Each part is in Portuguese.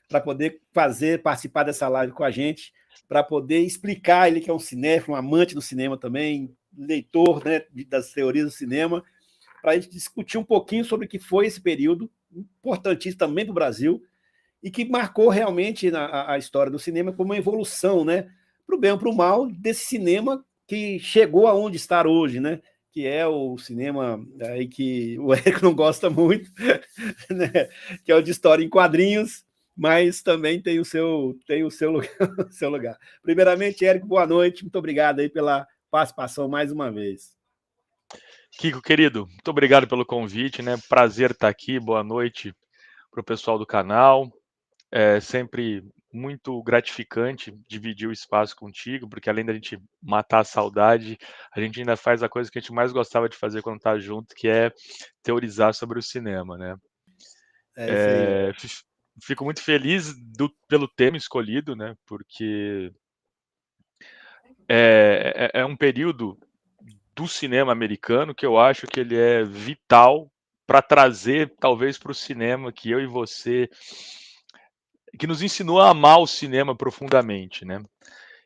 para poder participar dessa live com a gente, para poder explicar, ele que é um cinéfilo, um amante do cinema também, leitor, né, das teorias do cinema, para a gente discutir um pouquinho sobre o que foi esse período, importantíssimo também para o Brasil, e que marcou realmente a história do cinema como uma evolução, né, para o bem ou para o mal, desse cinema que chegou aonde está hoje, né, que é o cinema aí que o Érico não gosta muito, né, que é o de história em quadrinhos, mas também tem o seu lugar, seu lugar. Primeiramente, Érico, boa noite, muito obrigado aí pela participação mais uma vez. Kiko, querido, muito obrigado pelo convite, né? Prazer estar aqui, boa noite para o pessoal do canal. É sempre muito gratificante dividir o espaço contigo, porque além da gente matar a saudade, a gente ainda faz a coisa que a gente mais gostava de fazer quando tá junto, que é teorizar sobre o cinema, né? É isso aí. Fico muito feliz pelo tema escolhido, né? Porque é um período do cinema americano que eu acho que ele é vital para trazer, talvez, para o cinema que eu e você, que nos ensinou a amar o cinema profundamente, né?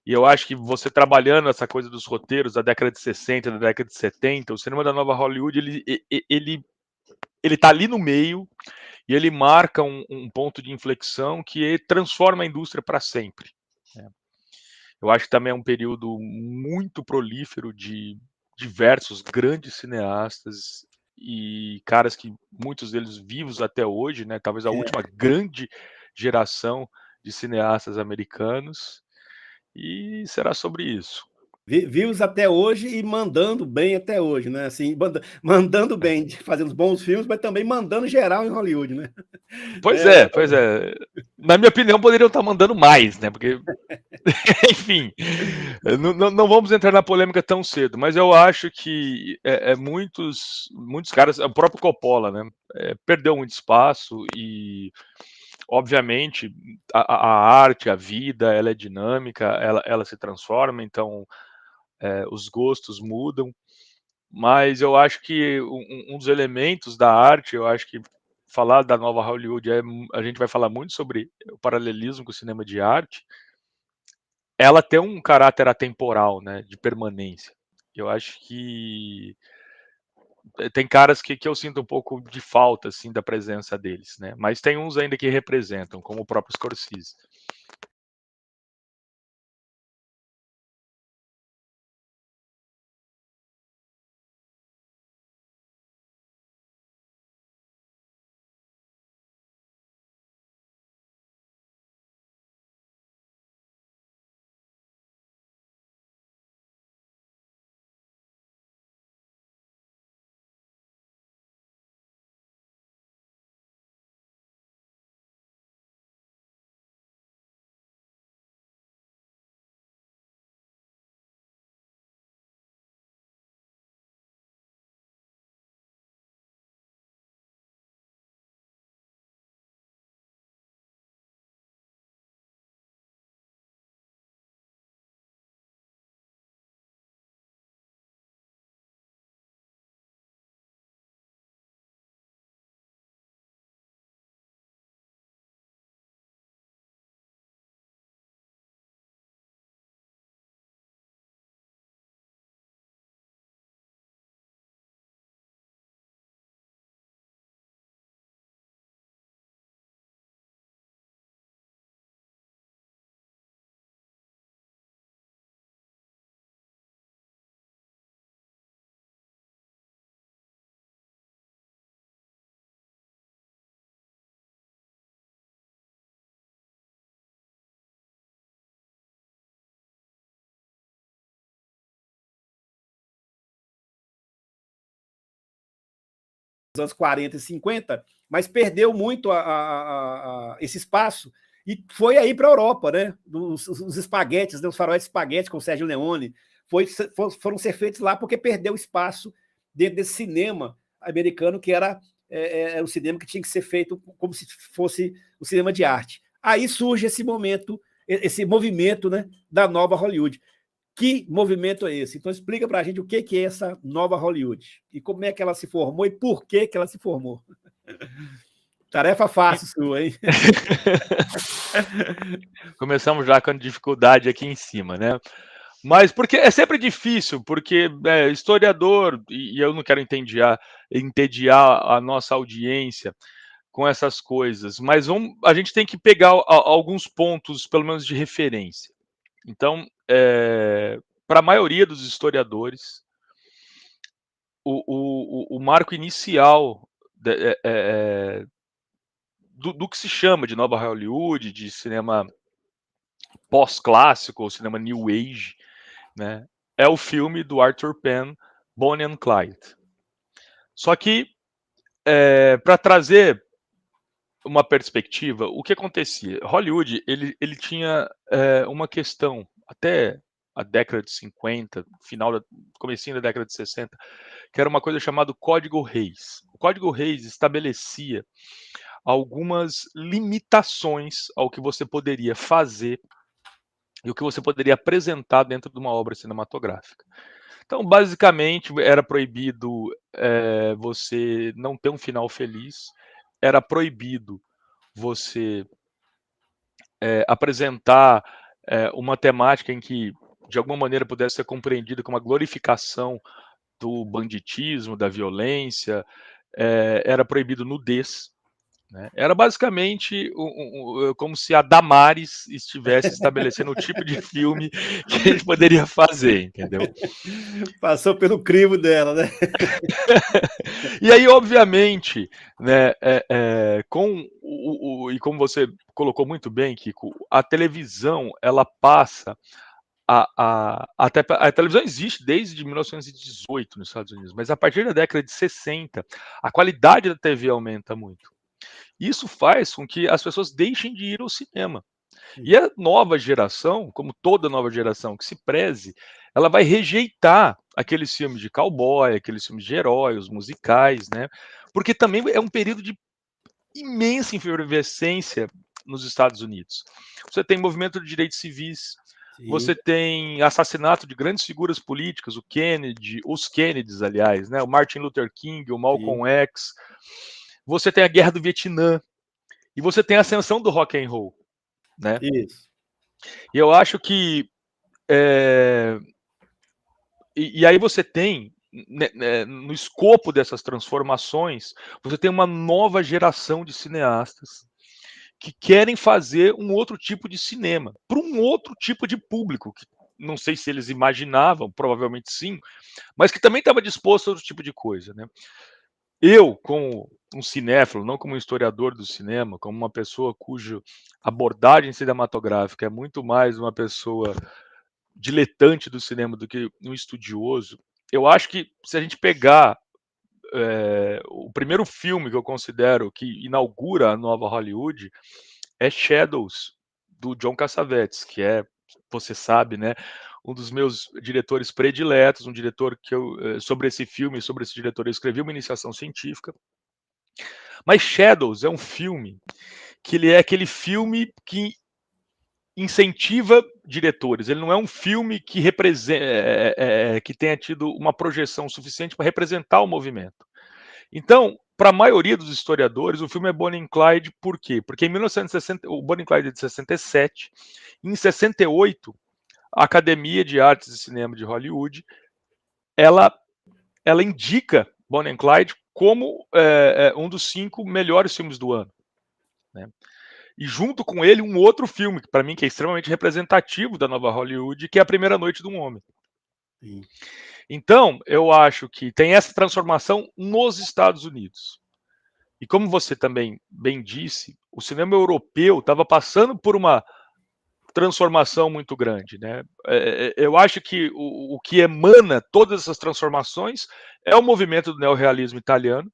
E eu acho que você trabalhando essa coisa dos roteiros da década de 60, da década de 70, o cinema da nova Hollywood, ele tá ali no meio e ele marca um ponto de inflexão que transforma a indústria para sempre, né? Eu acho que também é um período muito prolífero de diversos grandes cineastas e caras que muitos deles vivos até hoje, né? Talvez a última grande geração de cineastas americanos. E será sobre isso. Vivos até hoje e mandando bem até hoje, né? Assim, mandando bem, fazendo bons filmes, mas também mandando geral em Hollywood, né? Pois é, pois é. Na minha opinião, poderiam estar mandando mais, né? Porque, enfim, não vamos entrar na polêmica tão cedo, mas eu acho que muitos caras, o próprio Coppola, né? Perdeu muito espaço e, obviamente, a arte, a vida, ela é dinâmica, ela se transforma, então os gostos mudam, mas eu acho que um dos elementos da arte, eu acho que falar da nova Hollywood, a gente vai falar muito sobre o paralelismo com o cinema de arte, ela tem um caráter atemporal, né, de permanência. Eu acho que tem caras que eu sinto um pouco de falta, assim, da presença deles, né, mas tem uns ainda que representam, como o próprio Scorsese. Anos 40 e 50, mas perdeu muito esse espaço e foi aí para a Europa, né? Os espaguetes, né? Os faróis espaguetes com o Sérgio Leone, foram ser feitos lá porque perdeu espaço dentro desse cinema americano que era o cinema que tinha que ser feito como se fosse o cinema de arte. Aí surge esse movimento, né, da nova Hollywood. Que movimento é esse? Então explica para a gente o que é essa nova Hollywood e como é que ela se formou e por que ela se formou. Tarefa fácil sua, hein? Começamos já com a dificuldade aqui em cima, né? Mas porque é sempre difícil, porque historiador, e eu não quero entediar a nossa audiência com essas coisas, mas a gente tem que pegar alguns pontos, pelo menos de referência. Então, para a maioria dos historiadores, o marco inicial do que se chama de Nova Hollywood, de cinema pós-clássico, ou cinema New Age, né, é o filme do Arthur Penn, Bonnie and Clyde. Só que, para trazer uma perspectiva, o que acontecia? Hollywood, ele tinha uma questão, até a década de 50, comecinho da década de 60, que era uma coisa chamada Código Hays. O Código Hays estabelecia algumas limitações ao que você poderia fazer e o que você poderia apresentar dentro de uma obra cinematográfica. Então, basicamente, era proibido você não ter um final feliz, era proibido você apresentar uma temática em que, de alguma maneira, pudesse ser compreendida como uma glorificação do banditismo, da violência, era proibido nudez. Né? Era basicamente como se a Damares estivesse estabelecendo o tipo de filme que a gente poderia fazer, entendeu? Passou pelo crivo dela, né? E aí, obviamente, né, e como você colocou muito bem, Kiko, a televisão, ela passa a televisão existe desde 1918 nos Estados Unidos, mas a partir da década de 60, a qualidade da TV aumenta muito. Isso faz com que as pessoas deixem de ir ao cinema. E a nova geração, como toda nova geração que se preze, ela vai rejeitar aqueles filmes de cowboy, aqueles filmes de herói, os musicais, né? Porque também é um período de imensa efervescência nos Estados Unidos. Você tem movimento de direitos civis, você tem assassinato de grandes figuras políticas, os Kennedys, aliás, né? O Martin Luther King, o Malcolm X. Você tem a Guerra do Vietnã e você tem a ascensão do rock and roll, né? Isso. E eu acho que e aí você tem, no escopo dessas transformações, você tem uma nova geração de cineastas que querem fazer um outro tipo de cinema, para um outro tipo de público, que não sei se eles imaginavam, provavelmente sim, mas que também estava disposto a outro tipo de coisa. Né? Eu, como um cinéfilo, não como um historiador do cinema, como uma pessoa cuja abordagem cinematográfica é muito mais uma pessoa diletante do cinema do que um estudioso, eu acho que se a gente pegar o primeiro filme que eu considero que inaugura a nova Hollywood é Shadows, do John Cassavetes, que é, você sabe, né, um dos meus diretores prediletos, um diretor que sobre esse filme, sobre esse diretor, eu escrevi uma iniciação científica. Mas Shadows é um filme que ele é aquele filme que incentiva diretores. Ele não é um filme que que tenha tido uma projeção suficiente para representar o movimento. Então, para a maioria dos historiadores, o filme é Bonnie and Clyde, por quê? Porque em 1960, o Bonnie and Clyde é de 67, e em 68, a Academia de Artes e Cinema de Hollywood, ela indica Bonnie and Clyde como um dos 5 melhores filmes do ano. Né? E junto com ele um outro filme, que para mim que é extremamente representativo da nova Hollywood, que é A Primeira Noite de um Homem. Sim. Então, eu acho que tem essa transformação nos Estados Unidos. E como você também bem disse, o cinema europeu estava passando por uma transformação muito grande. Né? Eu acho que o que emana todas essas transformações é o movimento do neorrealismo italiano.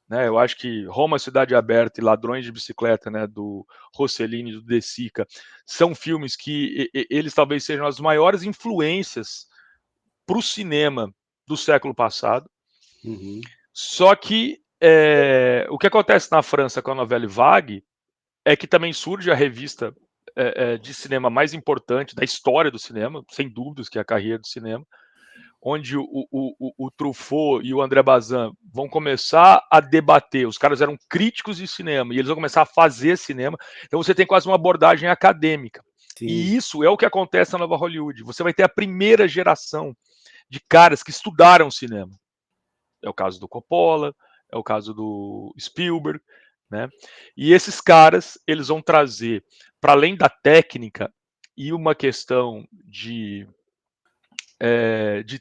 Né? Eu acho que Roma, Cidade Aberta e Ladrões de Bicicleta, né, do Rossellini e do De Sica, são filmes que eles talvez sejam as maiores influências para o cinema do século passado. Só que o que acontece na França com a Nouvelle Vague é que também surge a revista de cinema mais importante da história do cinema, sem dúvidas, que é a Carreira do Cinema, onde o Truffaut e o André Bazin vão começar a debater. Os caras eram críticos de cinema e eles vão começar a fazer cinema. Então você tem quase uma abordagem acadêmica. Sim. E isso é o que acontece na Nova Hollywood. Você vai ter a primeira geração de caras que estudaram cinema. É o caso do Coppola, é o caso do Spielberg, né? E esses caras, eles vão trazer, para além da técnica e uma questão de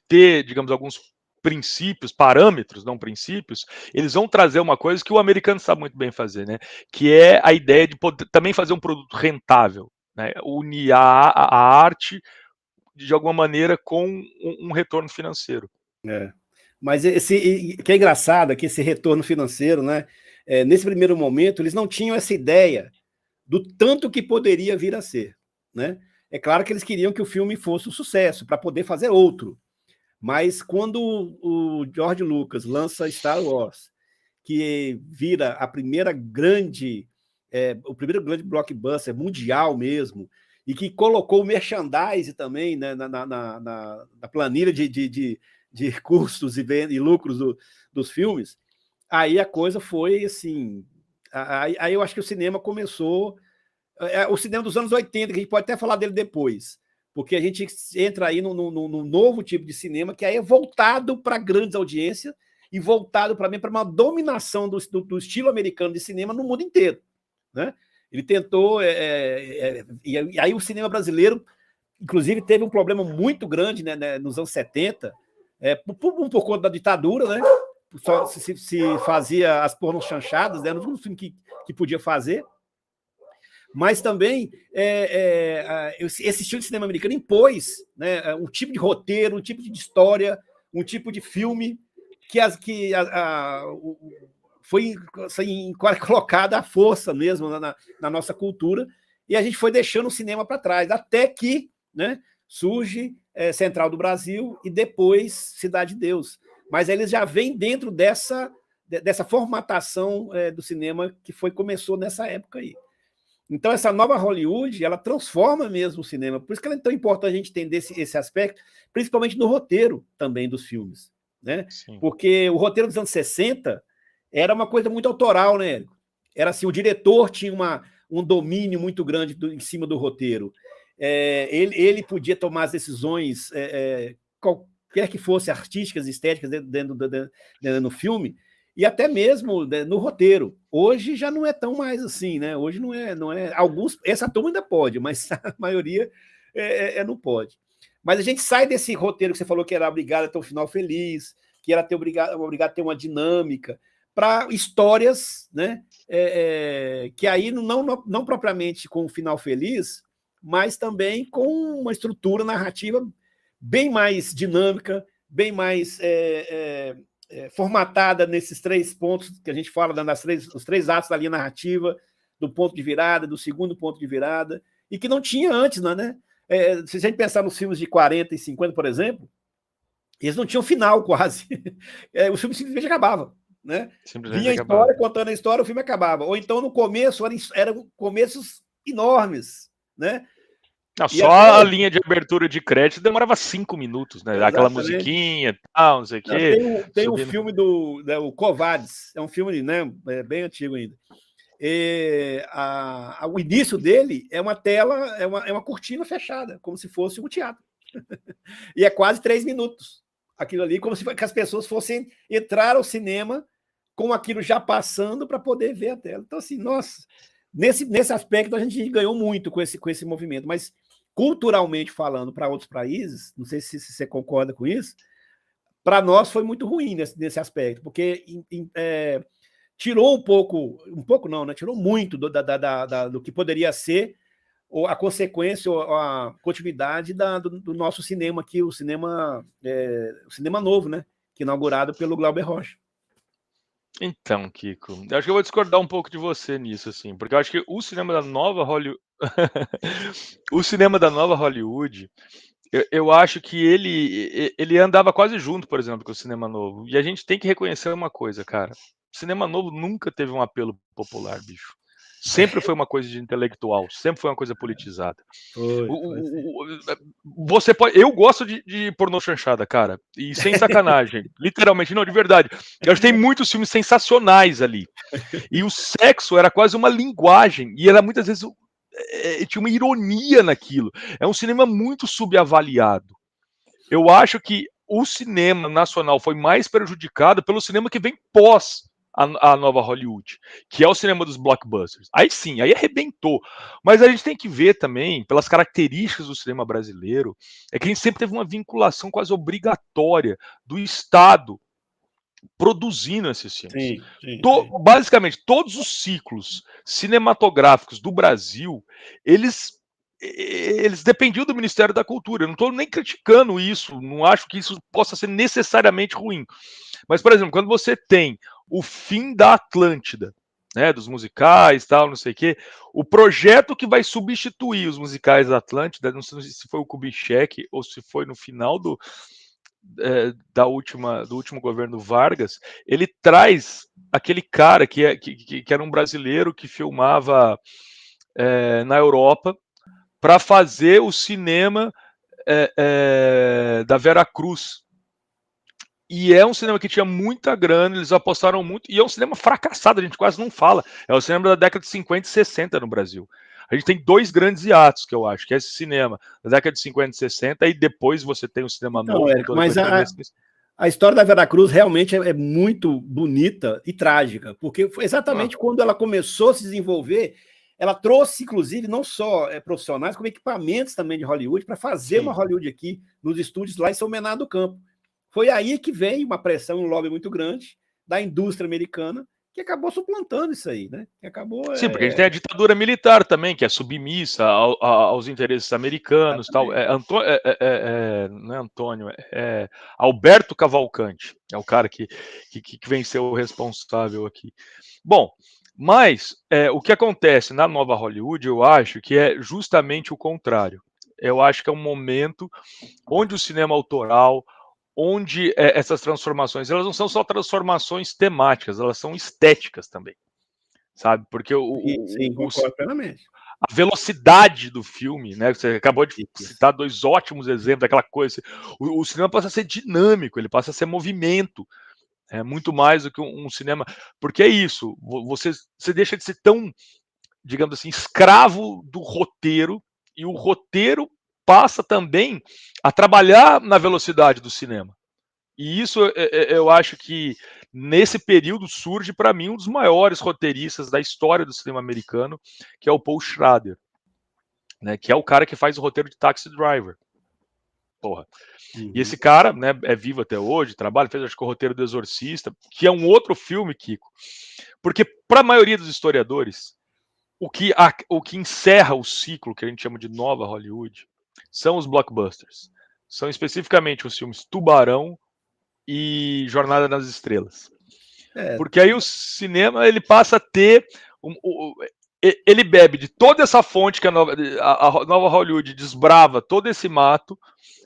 ter, digamos, alguns princípios, parâmetros, não princípios, eles vão trazer uma coisa que o americano sabe muito bem fazer, né? Que é a ideia de poder também fazer um produto rentável, né? Unir a arte de alguma maneira com um retorno financeiro. É. Mas que é engraçado é que esse retorno financeiro, né? Nesse primeiro momento, eles não tinham essa ideia do tanto que poderia vir a ser, né? É claro que eles queriam que o filme fosse um sucesso para poder fazer outro. Mas quando o George Lucas lança Star Wars, que vira a primeira grande, o primeiro grande blockbuster mundial mesmo, e que colocou o merchandise também, né, na planilha de custos e lucros dos filmes, aí a coisa foi assim. Aí eu acho que o cinema começou. O cinema dos anos 80, que a gente pode até falar dele depois, porque a gente entra aí num novo tipo de cinema que aí é voltado para grandes audiências e voltado para uma dominação do estilo americano de cinema no mundo inteiro, né? Ele tentou, e aí o cinema brasileiro, inclusive, teve um problema muito grande, né, nos anos 70, um por conta da ditadura, né? Só se fazia as pornos chanchadas, né? Não foi um filme que podia fazer. Mas também esse estilo de cinema americano impôs, né, um tipo de roteiro, um tipo de história, um tipo de filme que foi assim, colocada à força mesmo na nossa cultura, e a gente foi deixando o cinema para trás, até que, né, surge Central do Brasil e depois Cidade de Deus. Mas eles já vêm dentro dessa formatação do cinema que começou nessa época aí. Então, essa nova Hollywood, ela transforma mesmo o cinema. Por isso que é tão importante a gente entender esse aspecto, principalmente no roteiro também dos filmes, né? Sim. Porque o roteiro dos anos 60 era uma coisa muito autoral, né, Érico? Era assim, o diretor tinha um domínio muito grande em cima do roteiro. Ele podia tomar as decisões, qualquer que fossem artísticas, estéticas, dentro do filme, e até mesmo no roteiro. Hoje já não é tão mais assim, né? Hoje não é. Alguns, essa turma ainda pode, mas a maioria não pode. Mas a gente sai desse roteiro que você falou que era obrigado a ter um final feliz, que era obrigado a ter uma dinâmica, para histórias, né? Que aí não propriamente com um final feliz, mas também com uma estrutura narrativa bem mais dinâmica, bem mais formatada nesses 3 pontos que a gente fala, os 3 atos da linha narrativa, do ponto de virada, do segundo ponto de virada, e que não tinha antes, né? Se a gente pensar nos filmes de 40 e 50, por exemplo, eles não tinham final quase. O filme simplesmente acabava, né? Simplesmente Vinha a história, contando a história, o filme acabava. Ou então, no começo, eram começos enormes, né? Não, só a linha de abertura de crédito demorava 5 minutos, né? Aquela musiquinha e tal, não sei o quê. Tem um filme o Covades, é um filme, né, bem antigo ainda. O início dele é uma tela, é uma cortina fechada, como se fosse um teatro. E é quase 3 minutos. Aquilo ali, como se as pessoas fossem entrar ao cinema com aquilo já passando para poder ver a tela. Então, assim, nossa, nesse aspecto a gente ganhou muito com esse movimento, mas culturalmente falando para outros países, não sei se você concorda com isso, para nós foi muito ruim nesse aspecto, porque tirou um pouco não, né? Tirou muito do que poderia ser a consequência, a continuidade do nosso cinema aqui, o cinema novo, né? Que inaugurado pelo Glauber Rocha. Então, Kiko, eu acho que eu vou discordar um pouco de você nisso, assim, porque eu acho que o cinema da nova Hollywood, o cinema da nova Hollywood, eu acho que ele andava quase junto, por exemplo, com o cinema novo. E a gente tem que reconhecer uma coisa, cara. O cinema novo nunca teve um apelo popular, bicho. sempre foi uma coisa de intelectual, sempre foi uma coisa politizada. Foi. Você pode. Eu gosto de pornô chanchada, cara. E sem sacanagem. Literalmente, não, de verdade. Eu acho que tem muitos filmes sensacionais ali. E o sexo era quase uma linguagem. E era muitas vezes. Tinha uma ironia naquilo. É um cinema muito subavaliado. Eu acho que o cinema nacional foi mais prejudicado pelo cinema que vem pós a nova Hollywood, que é o cinema dos blockbusters. Aí sim, aí arrebentou. Mas a gente tem que ver também, pelas características do cinema brasileiro, é que a gente sempre teve uma vinculação quase obrigatória do Estado produzindo esses filmes. Sim. Basicamente, todos os ciclos cinematográficos do Brasil, eles dependiam do Ministério da Cultura. Eu não estou nem criticando isso, não acho que isso possa ser necessariamente ruim. Mas, por exemplo, quando você tem o fim da Atlântida, né, dos musicais, tal, não sei o quê, o projeto que vai substituir os musicais da Atlântida, não sei se foi o Kubitschek ou se foi no final do último governo Vargas, ele traz aquele cara que era um brasileiro que filmava na Europa para fazer o cinema da Vera Cruz. E é um cinema que tinha muita grana, eles apostaram muito, e é um cinema fracassado, a gente quase não fala. É o cinema da década de 50 e 60 no Brasil. A gente tem dois grandes hiatos, que eu acho, que é esse cinema da década de 50 e 60, e depois você tem o cinema Então, novo. Érico, mas a história da Veracruz realmente é muito bonita e trágica, porque foi exatamente quando ela começou a se desenvolver, ela trouxe, inclusive, não só profissionais, como equipamentos também de Hollywood, para fazer uma Hollywood aqui, nos estúdios lá em São Bernardo do Campo. Foi aí que veio uma pressão, um lobby muito grande da indústria americana, que acabou suplantando isso aí, né? Que acabou, sim, porque a gente tem a ditadura militar também, que é submissa aos interesses americanos. Tal. Não é Antônio, é Alberto Cavalcante, é o cara que vem ser o responsável aqui. Bom, mas o que acontece na nova Hollywood, eu acho que é justamente o contrário. Eu acho que é um momento onde o cinema autoral, onde essas transformações, elas não são só transformações temáticas, elas são estéticas também, sabe? Porque sim, concordo plenamente. A velocidade do filme, né? Você acabou de citar dois ótimos exemplos daquela coisa. O cinema passa a ser dinâmico, ele passa a ser movimento, muito mais do que um cinema. Porque é isso, você deixa de ser tão, digamos assim, escravo do roteiro, e o roteiro passa também a trabalhar na velocidade do cinema. E isso eu acho que nesse período surge para mim um dos maiores roteiristas da história do cinema americano, que é o Paul Schrader, né, que é o cara que faz o roteiro de Taxi Driver. Porra. E esse cara, né, é vivo até hoje, trabalha, fez acho que o roteiro do Exorcista, que é um outro filme, Kiko. Porque para a maioria dos historiadores, o que encerra o ciclo que a gente chama de nova Hollywood são os blockbusters. São especificamente os filmes Tubarão e Jornada nas Estrelas. Porque aí o cinema ele passa a ter ele bebe de toda essa fonte que a nova Hollywood desbrava todo esse mato,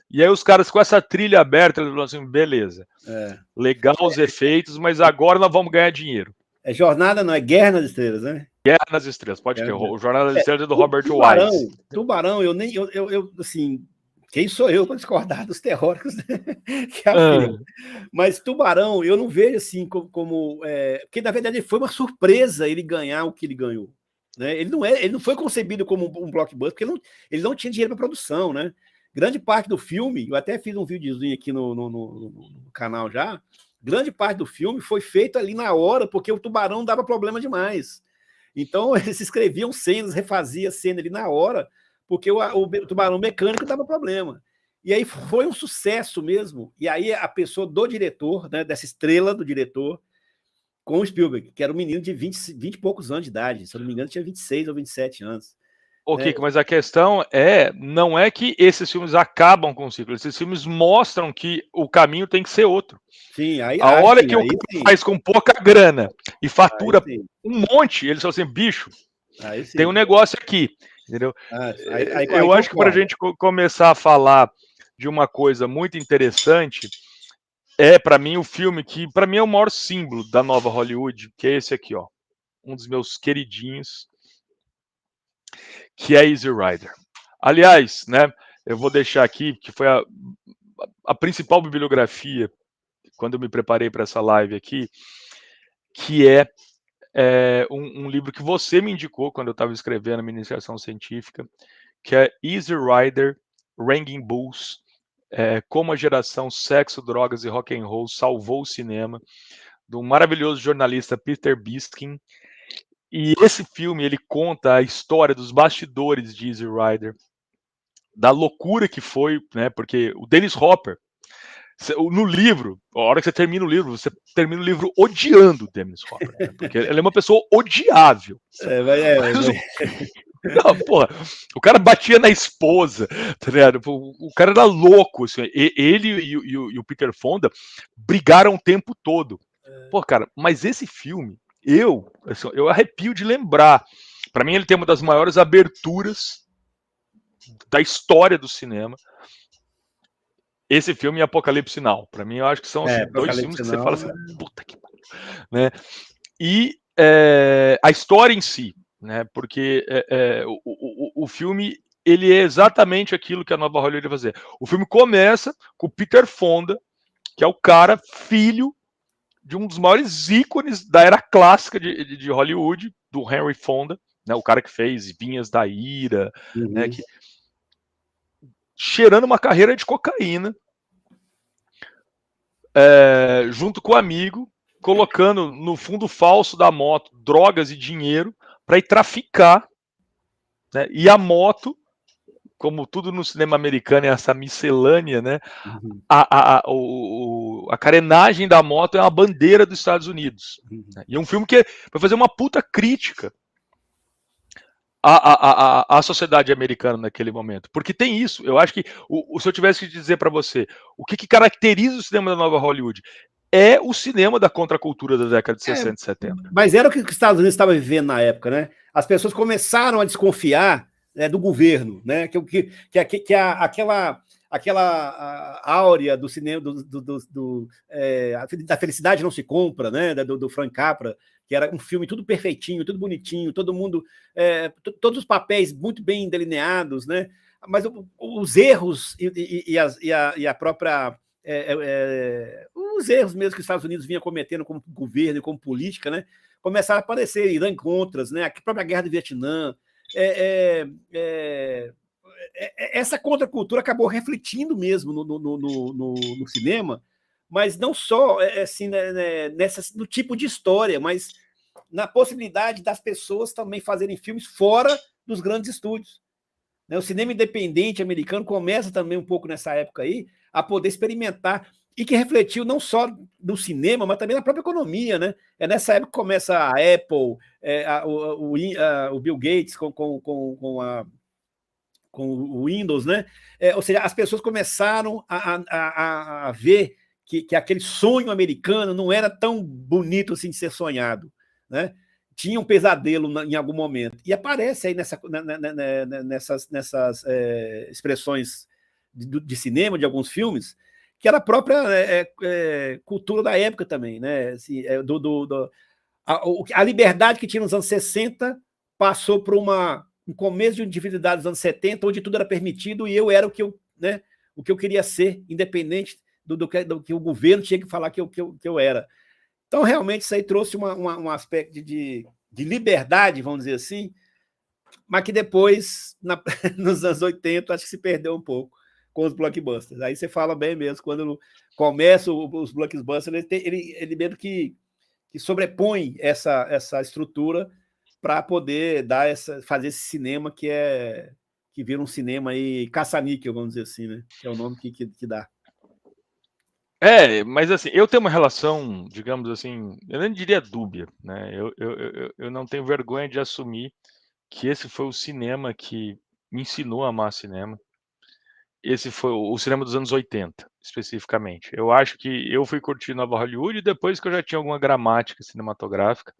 e aí os caras com essa trilha aberta, eles falam assim, beleza, legal os efeitos, mas agora nós vamos ganhar dinheiro. É Jornada, não é Guerra nas Estrelas, né? Guerra nas Estrelas, pode crer. O Jornada nas Estrelas é do Robert Wise. Tubarão, eu assim, quem sou eu para discordar dos teóricos que afirmam? Mas Tubarão, eu não vejo assim como porque na verdade foi uma surpresa ele ganhar o que ele ganhou, né? Ele não foi concebido como um blockbuster, porque ele não tinha dinheiro para produção, né? Grande parte do filme, eu até fiz um videozinho aqui no canal já. Grande parte do filme foi feito ali na hora, porque o Tubarão dava problema demais. Então, eles escreviam cenas, refaziam a cena ali na hora, porque o Tubarão mecânico dava problema. E aí foi um sucesso mesmo. E aí a pessoa do diretor, né, dessa estrela do diretor, com o Spielberg, que era um menino de 20 e poucos anos de idade, se eu não me engano, tinha 26 ou 27 anos. Kiko, mas a questão não é que esses filmes acabam com o ciclo, esses filmes mostram que o caminho tem que ser outro. Sim, a hora que o cara faz com pouca grana e fatura um monte, eles falam assim, bicho, tem um negócio aqui, entendeu? Eu acho que para a gente começar a falar de uma coisa muito interessante, para mim o filme que, para mim é o maior símbolo da nova Hollywood, que é esse aqui, ó, um dos meus queridinhos, que é Easy Rider. Aliás, né, eu vou deixar aqui, que foi a principal bibliografia, quando eu me preparei para essa live aqui, que é um livro que você me indicou quando eu estava escrevendo a minha iniciação científica, que é Easy Rider, Raging Bulls, como a geração sexo, drogas e rock and roll salvou o cinema, do maravilhoso jornalista Peter Biskin. E esse filme, ele conta a história dos bastidores de Easy Rider, da loucura que foi, né? Porque o Dennis Hopper, no livro, a hora que você termina o livro, você termina o livro odiando o Dennis Hopper, né? Porque ele é uma pessoa odiável. Não, porra, o cara batia na esposa, tá ligado? O cara era louco, assim, ele e o Peter Fonda brigaram o tempo todo. Pô, cara, mas esse filme, eu arrepio de lembrar. Para mim, ele tem uma das maiores aberturas da história do cinema. Esse filme e Apocalipse Now. Para mim, eu acho que são assim, dois filmes que você fala assim, puta que pariu, né? E a história em si, né? Porque o filme, ele é exatamente aquilo que a Nova Hollywood ia fazer. O filme começa com o Peter Fonda, que é o cara filho de um dos maiores ícones da era clássica de Hollywood, do Henry Fonda, né? O cara que fez Vinhas da Ira, né? Cheirando uma carreira de cocaína, junto com o amigo, colocando no fundo falso da moto drogas e dinheiro para ir traficar, né? E a moto, como tudo no cinema americano, é essa miscelânea, né? A carenagem da moto é uma bandeira dos Estados Unidos. Né? E é um filme que vai fazer uma puta crítica à sociedade americana naquele momento. Porque tem isso. Eu acho que, se eu tivesse que dizer para você, o que caracteriza o cinema da Nova Hollywood? É o cinema da contracultura da década de 60 e 70. Mas era o que os Estados Unidos estavam vivendo na época, né? As pessoas começaram a desconfiar, né, do governo, né? Aquela áurea do cinema, da felicidade não se compra, né? Do Frank Capra, que era um filme tudo perfeitinho, tudo bonitinho, todo mundo, todos os papéis muito bem delineados, né? Mas os erros e a própria os erros mesmo que os Estados Unidos vinha cometendo como governo e como política, né, começaram a aparecer, Irã Contras, né, a própria guerra do Vietnã. Essa contracultura acabou refletindo mesmo no cinema, mas não só assim, né, no tipo de história, mas na possibilidade das pessoas também fazerem filmes fora dos grandes estúdios. O cinema independente americano começa também um pouco nessa época aí a poder experimentar, e que refletiu não só no cinema, mas também na própria economia, né? É nessa época que começa a Apple, o Bill Gates com o Windows, né? Ou seja, as pessoas começaram a ver que aquele sonho americano não era tão bonito assim de ser sonhado, né? Tinha um pesadelo em algum momento. E aparece aí nessas expressões de cinema, de alguns filmes, que era a própria cultura da época também, né? Assim, a liberdade que tinha nos anos 60 passou por um começo de individualidade dos anos 70, onde tudo era permitido e eu era o que eu queria ser, independente do que o governo tinha que falar que eu era. Então, realmente, isso aí trouxe um aspecto de liberdade, vamos dizer assim, mas que depois, nos anos 80, acho que se perdeu um pouco com os blockbusters. Aí você fala bem mesmo, quando começam os blockbusters, ele mesmo que sobrepõe essa estrutura para poder fazer esse cinema que vira um cinema aí caça-níquel, vamos dizer assim, né? Que é o nome que dá. Mas assim, eu tenho uma relação, digamos assim, eu nem diria dúbia, né? Eu não tenho vergonha de assumir que esse foi o cinema que me ensinou a amar cinema. Esse foi o cinema dos anos 80, especificamente. Eu acho que eu fui curtir Nova Hollywood depois que eu já tinha alguma gramática cinematográfica.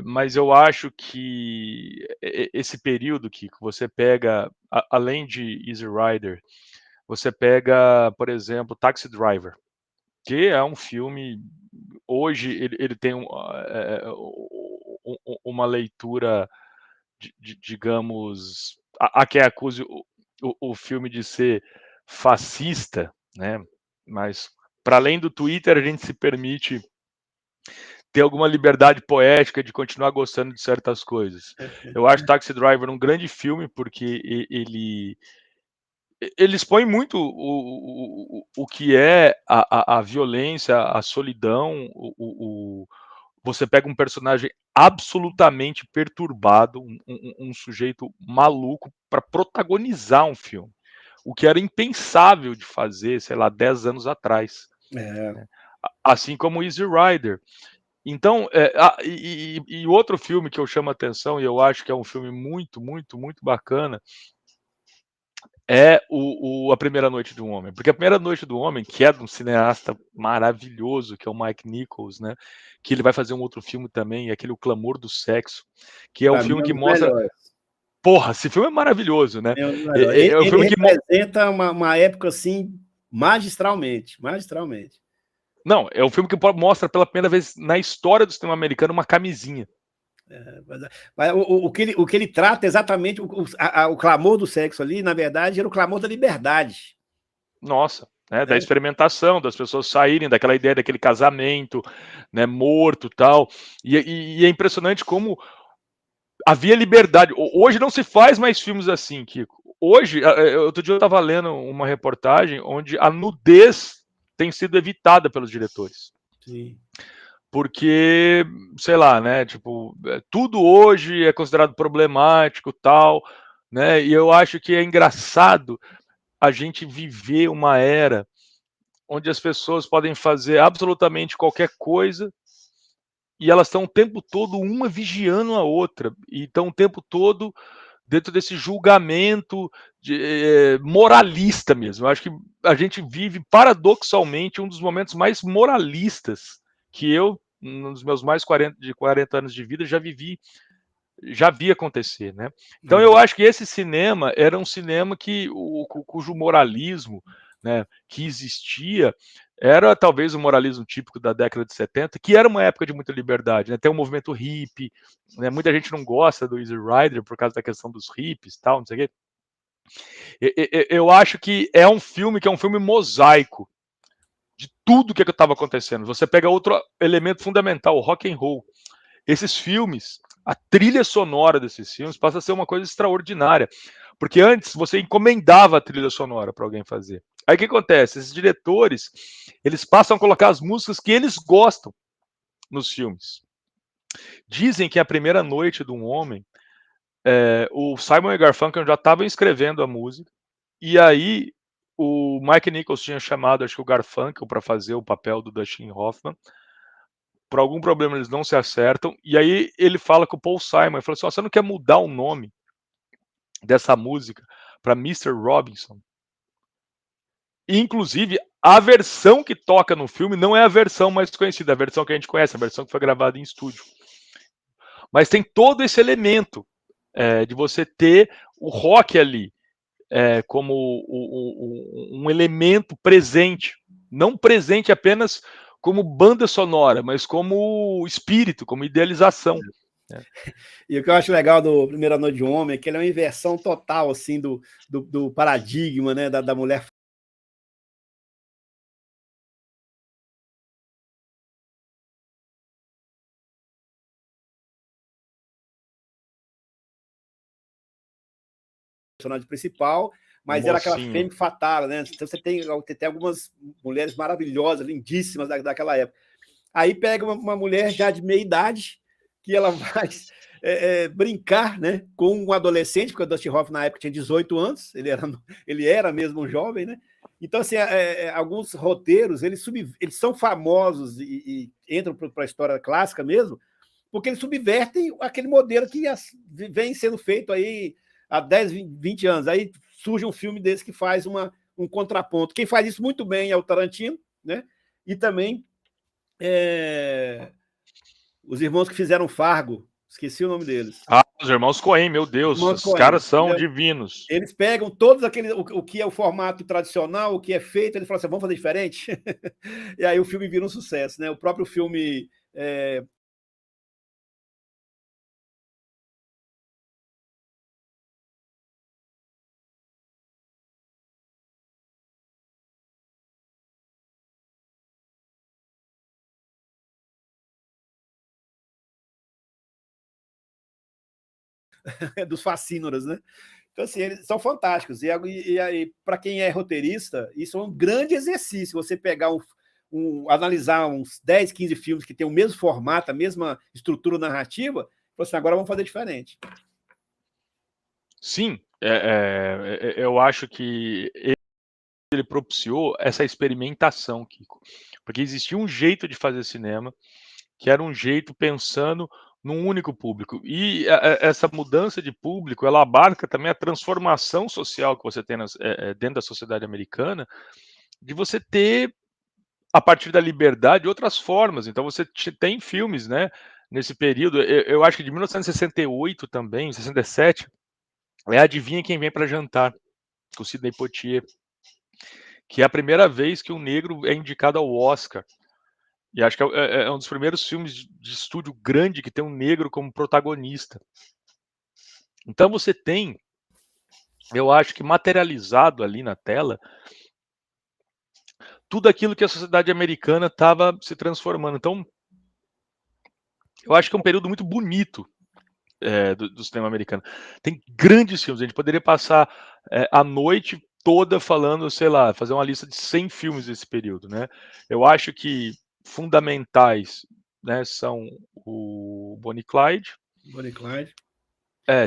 Mas eu acho que esse período que você pega, além de Easy Rider, você pega, por exemplo, Taxi Driver, que é um filme. Hoje ele tem uma leitura digamos, a quem acuse o filme de ser fascista, né? Mas para além do Twitter, a gente se permite ter alguma liberdade poética de continuar gostando de certas coisas. Eu acho Taxi Driver um grande filme porque ele expõe muito o que é a violência, a solidão, você pega um personagem absolutamente perturbado, um sujeito maluco para protagonizar um filme, o que era impensável de fazer, sei lá, 10 anos atrás, É. né? Assim como Easy Rider. Então, e outro filme que eu chamo a atenção, e eu acho que é um filme muito, muito, muito bacana, é A Primeira Noite de um Homem. Porque A Primeira Noite do Homem, que é de um cineasta maravilhoso, que é o Mike Nichols, né? Que ele vai fazer um outro filme também, aquele O Clamor do Sexo, que é o Pra mim filme é um que dos mostra. melhores. Porra, esse filme é maravilhoso, né? É um dos melhores. É o Ele filme que. representa uma época assim, magistralmente. Magistralmente. Não, é um filme que mostra pela primeira vez na história do cinema americano uma camisinha. Mas o que ele trata exatamente, o clamor do sexo ali, na verdade, era o clamor da liberdade. Nossa, né, da experimentação, das pessoas saírem daquela ideia daquele casamento, né, morto, tal. E é impressionante como havia liberdade. Hoje não se faz mais filmes assim, Kiko. Hoje, outro dia eu estava lendo uma reportagem onde a nudez tem sido evitada pelos diretores. Sim. Porque, sei lá, né, tipo, tudo hoje é considerado problemático, tal, né? E eu acho que é engraçado a gente viver uma era onde as pessoas podem fazer absolutamente qualquer coisa e elas estão o tempo todo uma vigiando a outra, e estão o tempo todo dentro desse julgamento moralista mesmo. Eu acho que a gente vive, paradoxalmente, um dos momentos mais moralistas que eu, nos meus mais 40 anos de vida, já vi acontecer, né? Então eu acho que esse cinema era um cinema cujo moralismo, né, que existia era talvez o moralismo típico da década de 70, que era uma época de muita liberdade, né? Tem um movimento hippie, né? Muita gente não gosta do Easy Rider por causa da questão dos hippies, tal, não sei o quê. Eu acho que é um filme mosaico de tudo que estava acontecendo. Você pega outro elemento fundamental, o rock and roll. Esses filmes, a trilha sonora desses filmes passa a ser uma coisa extraordinária, porque antes você encomendava a trilha sonora para alguém fazer. Aí o que acontece? Esses diretores, eles passam a colocar as músicas que eles gostam nos filmes. Dizem que A Primeira Noite de um Homem, o Simon e Garfunkel já estavam escrevendo a música, e aí o Mike Nichols tinha chamado, acho que o Garfunkel, para fazer o papel do Dustin Hoffman. Por algum problema eles não se acertam, e aí ele fala com o Paul Simon, ele falou assim, você não quer mudar o nome dessa música para Mr. Robinson? E, inclusive, a versão que toca no filme não é a versão mais conhecida, a versão que a gente conhece, a versão que foi gravada em estúdio. Mas tem todo esse elemento de você ter o rock ali como um elemento presente, não presente apenas como banda sonora, mas como espírito, como idealização. E o que eu acho legal do Primeira Noite de um Homem é que ele é uma inversão total assim, do paradigma, né, da mulher personagem principal, mas era aquela Mocinho. femme fatale, né? Então você tem algumas mulheres maravilhosas, lindíssimas daquela época. Aí pega uma mulher já de meia idade, que ela vai brincar, né, com um adolescente, porque o Dustin Hoffman na época tinha 18 anos, ele era mesmo um jovem, né? Então, assim, alguns roteiros, eles são famosos e entram para a história clássica mesmo, porque eles subvertem aquele modelo que vem sendo feito aí há 10, 20 anos. Aí surge um filme desse que faz um contraponto. Quem faz isso muito bem é o Tarantino, né? E também os irmãos que fizeram Fargo, esqueci o nome deles. Os irmãos Coen, meu Deus, esses caras são divinos. Eles pegam todos aqueles, o que é o formato tradicional, o que é feito, eles falam assim, vamos fazer diferente? E aí o filme vira um sucesso, né? O próprio filme dos fascínoras, né? Então, assim, eles são fantásticos. E para quem é roteirista, isso é um grande exercício. Você pegar analisar uns 10, 15 filmes que têm o mesmo formato, a mesma estrutura narrativa, e assim, agora vamos fazer diferente. Sim, eu acho que ele propiciou essa experimentação, Kiko. Porque existia um jeito de fazer cinema, que era um jeito pensando num único público. E essa mudança de público, ela abarca também a transformação social que você tem dentro da sociedade americana, de você ter, a partir da liberdade, outras formas. Então você tem filmes, né, nesse período, eu acho que de 1968 também, 67, Adivinha Quem Vem para Jantar, com Sidney Poitier, que é a primeira vez que um negro é indicado ao Oscar. E acho que é um dos primeiros filmes de estúdio grande que tem um negro como protagonista. Então você tem, eu acho que materializado ali na tela, tudo aquilo que a sociedade americana estava se transformando. Então, eu acho que é um período muito bonito do cinema americano. Tem grandes filmes, a gente poderia passar a noite toda falando, sei lá, fazer uma lista de 100 filmes desse período, né? Eu acho que fundamentais, né, são o Bonnie e Clyde. Bonnie e Clyde.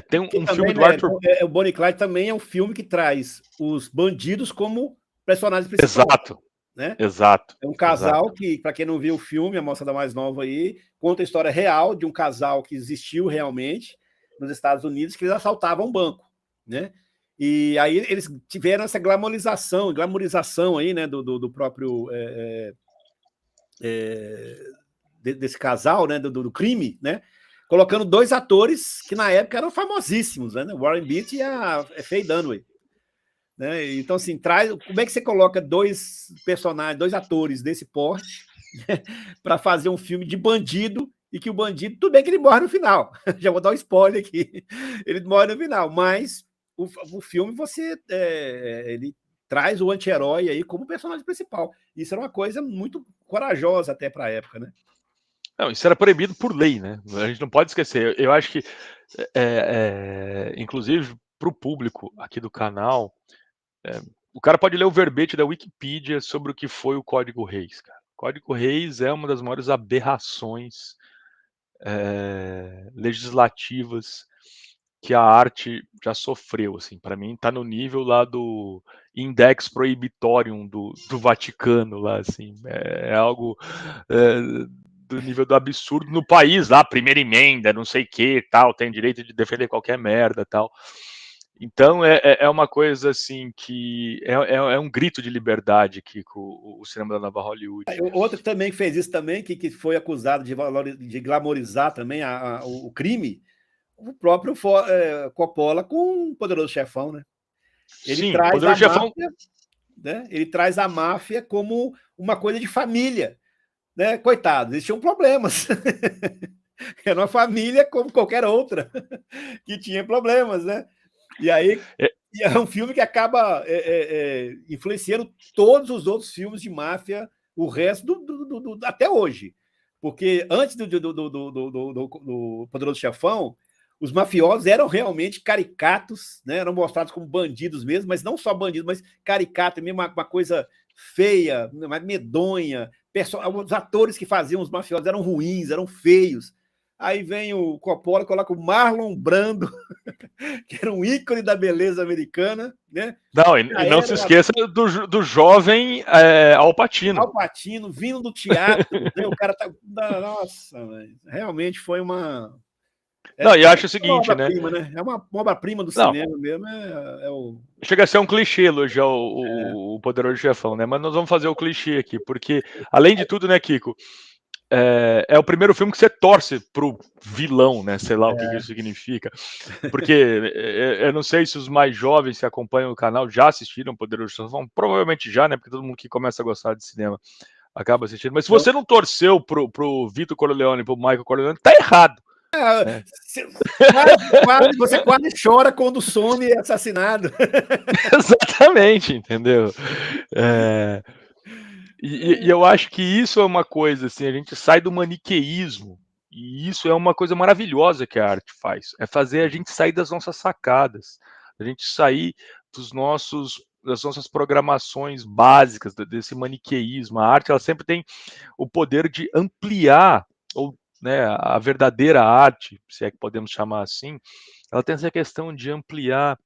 Tem um também, filme do Arthur... O Bonnie e Clyde também é um filme que traz os bandidos como personagens principais. Exato. Né? Exato. É um casal que, para quem não viu o filme, a moçada mais nova aí, conta a história real de um casal que existiu realmente nos Estados Unidos, que eles assaltavam um banco, né? E aí eles tiveram essa glamorização aí, né, do próprio desse casal, né, do crime, né? Colocando dois atores que na época eram famosíssimos, né? Warren Beatty e a Faye Dunaway. Né? Então, assim, como é que você coloca dois personagens, dois atores desse porte, né, para fazer um filme de bandido, e que o bandido, tudo bem que ele morre no final, já vou dar um spoiler aqui, ele morre no final, mas o filme ele traz o anti-herói aí como personagem principal. Isso era uma coisa muito corajosa até para a época, né? Não, isso era proibido por lei, né? A gente não pode esquecer. Eu acho que, inclusive, para o público aqui do canal, o cara pode ler o verbete da Wikipedia sobre o que foi o Código Reis, cara. O Código Reis é uma das maiores aberrações legislativas que a arte já sofreu, assim. Para mim, tá no nível lá do Index Prohibitorium do Vaticano, lá, assim. É algo do nível do absurdo no país, lá, primeira emenda, não sei o que, tal, tem direito de defender qualquer merda, tal. Então é uma coisa assim que é um grito de liberdade que o cinema da nova Hollywood. Outro também que fez isso também, que foi acusado de glamorizar também o crime, o próprio Coppola com o Poderoso Chefão, né? Ele traz a máfia, né? Ele traz a máfia como uma coisa de família, né? Coitado, eles tinham problemas. Era uma família como qualquer outra que tinha problemas, né? E aí é um filme que acaba influenciando todos os outros filmes de máfia, o resto até hoje. Porque antes do Poderoso Chefão, os mafiosos eram realmente caricatos, né? Eram mostrados como bandidos mesmo, mas não só bandidos, mas caricato, mesmo uma coisa feia, medonha. Os atores que faziam os mafiosos eram ruins, eram feios. Aí vem o Coppola e coloca o Marlon Brando, que era um ícone da beleza americana, né? Não, e não se esqueça do jovem Al Pacino. Al Pacino, vindo do teatro, né? O cara tá... Nossa, realmente foi uma... Não, e acho o seguinte, né? É uma obra-prima do cinema mesmo. Chega a ser um clichê elogiar o Poderoso Chefão, né? Mas nós vamos fazer o clichê aqui, porque, além de tudo, né, Kiko? É o primeiro filme que você torce pro vilão, né? Sei lá o que isso significa. Porque eu não sei se os mais jovens que acompanham o canal já assistiram Poderoso Chefão. Provavelmente já, né? Porque todo mundo que começa a gostar de cinema acaba assistindo. Mas se você não torceu pro Vitor Corleone, pro Michael Corleone, tá errado. Você quase chora quando some é assassinado. Exatamente, entendeu? E eu acho que isso é uma coisa assim, a gente sai do maniqueísmo E isso é uma coisa maravilhosa que a arte faz, é fazer a gente sair das nossas sacadas, a gente sair das nossas programações básicas, desse maniqueísmo. A arte, ela sempre tem o poder de ampliar, ou, né, a verdadeira arte, se é que podemos chamar assim, ela tem essa questão de ampliar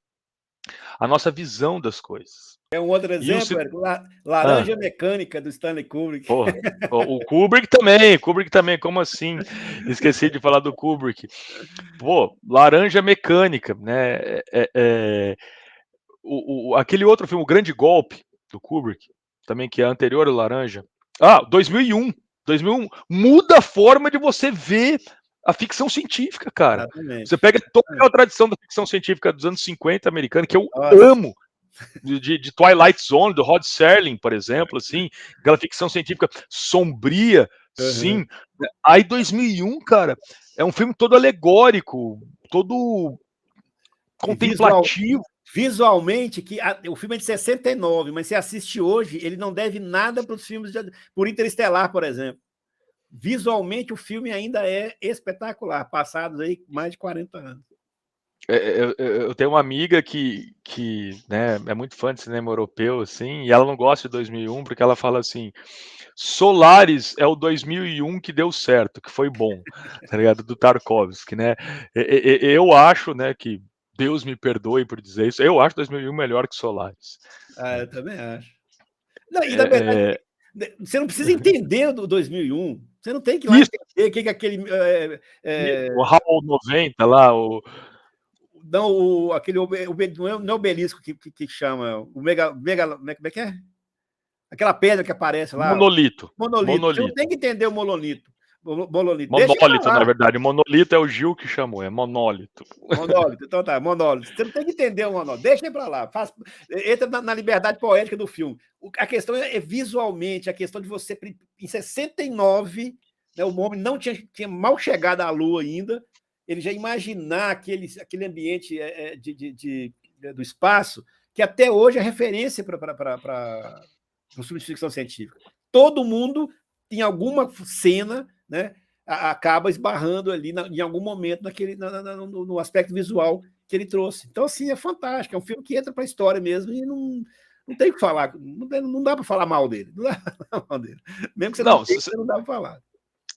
a nossa visão das coisas. É um outro E exemplo, Érico, Laranja Mecânica, do Stanley Kubrick. Porra, o Kubrick também, como assim? Esqueci de falar do Kubrick. Pô, Laranja Mecânica, né? Aquele outro filme, O Grande Golpe, do Kubrick, também, que é anterior ao Laranja. 2001. 2001 muda a forma de você ver a ficção científica, cara. Exatamente. Você pega toda aquela tradição da ficção científica dos anos 50 americana, que eu amo, de Twilight Zone, do Rod Serling, por exemplo, assim, aquela ficção científica sombria, sim. Aí 2001, cara, é um filme todo alegórico, todo contemplativo. Visualmente, o filme é de 69, mas se assiste hoje, ele não deve nada para os filmes por Interestelar, por exemplo. Visualmente, o filme ainda é espetacular, passados aí mais de 40 anos. Eu tenho uma amiga que né, é muito fã de cinema europeu, assim, e ela não gosta de 2001 porque ela fala assim: Solaris é o 2001 que deu certo, que foi bom, tá ligado? Do Tarkovsky, né? Eu acho, né, que Deus me perdoe por dizer isso, eu acho 2001 melhor que Solaris. Eu também acho. Não, e na verdade, você não precisa entender do 2001, você não tem que ir lá entender o que é aquele... O Raul 90 lá, Não, aquele não é o obelisco que chama, o como é que é? Aquela pedra que aparece lá. Monolito. Você não tem que entender o monolito. Monólito, na verdade. Monolito é o Gil que chamou, é monólito. Monólito, então tá, monólito. Você não tem que entender o monólito, deixa ele para lá. Entra na liberdade poética do filme. A questão é visualmente, a questão de você, em 69, né, o homem não tinha mal chegado à Lua ainda, ele já imaginar aquele ambiente do espaço, que até hoje é referência para os filmes de ficção científica. Todo mundo, em alguma cena, né, acaba esbarrando ali em algum momento no aspecto visual que ele trouxe. Então, assim, é fantástico. É um filme que entra para a história mesmo e não tem o que falar. Não dá para falar mal dele. Não dá para falar mal dele. Mesmo que você não dá para falar.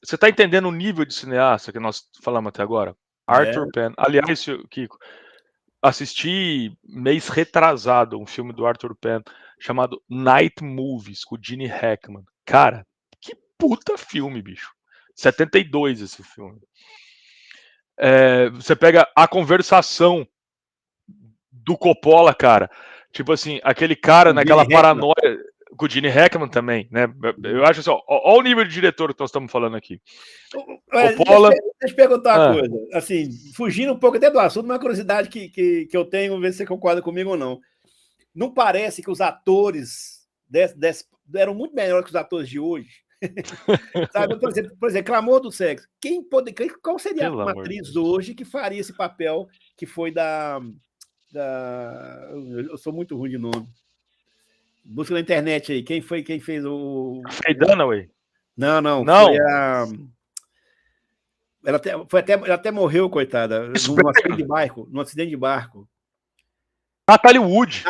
Você está entendendo o nível de cineasta que nós falamos até agora? Arthur Penn. Aliás, Kiko, assisti mês retrasado um filme do Arthur Penn chamado Night Movies, com o Gene Hackman. Cara, que puta filme, bicho. 72 esse filme. Você pega A Conversação do Coppola, cara. Tipo assim, aquele cara naquela paranoia... Com o Gene Hackman também, né? Eu acho assim, olha o nível de diretor que nós estamos falando aqui. Coppola... Deixa eu te perguntar uma coisa. Assim, fugindo um pouco até do assunto, uma curiosidade que eu tenho, ver se você concorda comigo ou não. Não parece que os atores eram muito melhores que os atores de hoje? Sabe? Por exemplo, Clamor do Sexo. Qual seria a atriz hoje que faria esse papel que foi da... Eu sou muito ruim de nome. Busca na internet aí. Quem fez o... Faye Dunaway? Não. Foi a... Ela até morreu, coitada, num acidente de barco. Natalie Wood.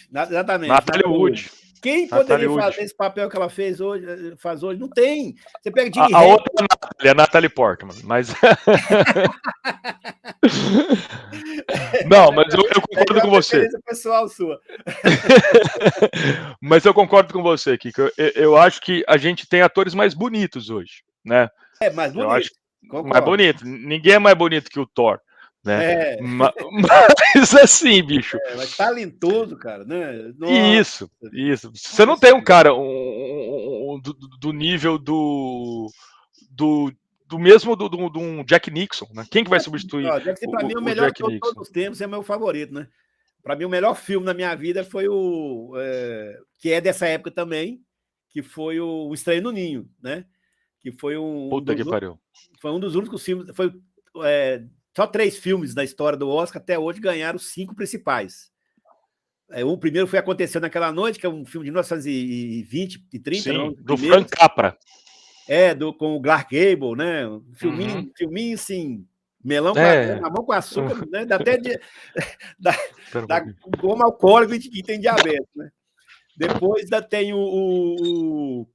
Exatamente. Natalie Wood. Quem poderia fazer esse papel que ela faz hoje? Não tem. Você pega a outra é a Natalie Portman, mas... Não, mas eu concordo com você. Pessoal sua. Mas eu concordo com você, Kiko. Eu acho que a gente tem atores mais bonitos hoje, né? Mais bonito. Eu acho mais bonito. Ninguém é mais bonito que o Thor, né? Mas assim, bicho. Mas talentoso, cara, né? Isso. Você não tem um cara do nível do mesmo do um Jack Nixon, né? Quem que vai substituir? Para mim, o melhor de todos os tempos, é meu favorito, né? Para mim, o melhor filme na minha vida foi que é dessa época também, que foi o Estranho no Ninho, né? Que foi Puta que pariu. Foi um dos únicos filmes. Foi só 3 filmes da história do Oscar até hoje ganharam 5 principais. O primeiro foi Aconteceu Naquela Noite, que é um filme de 1920 e 30. Sim, do Frank Capra. com o Clark Gable, né? Filminho, assim, melão na mão com açúcar, né? Dá até dá goma alcoólico e tem diabetes, né? Depois tem o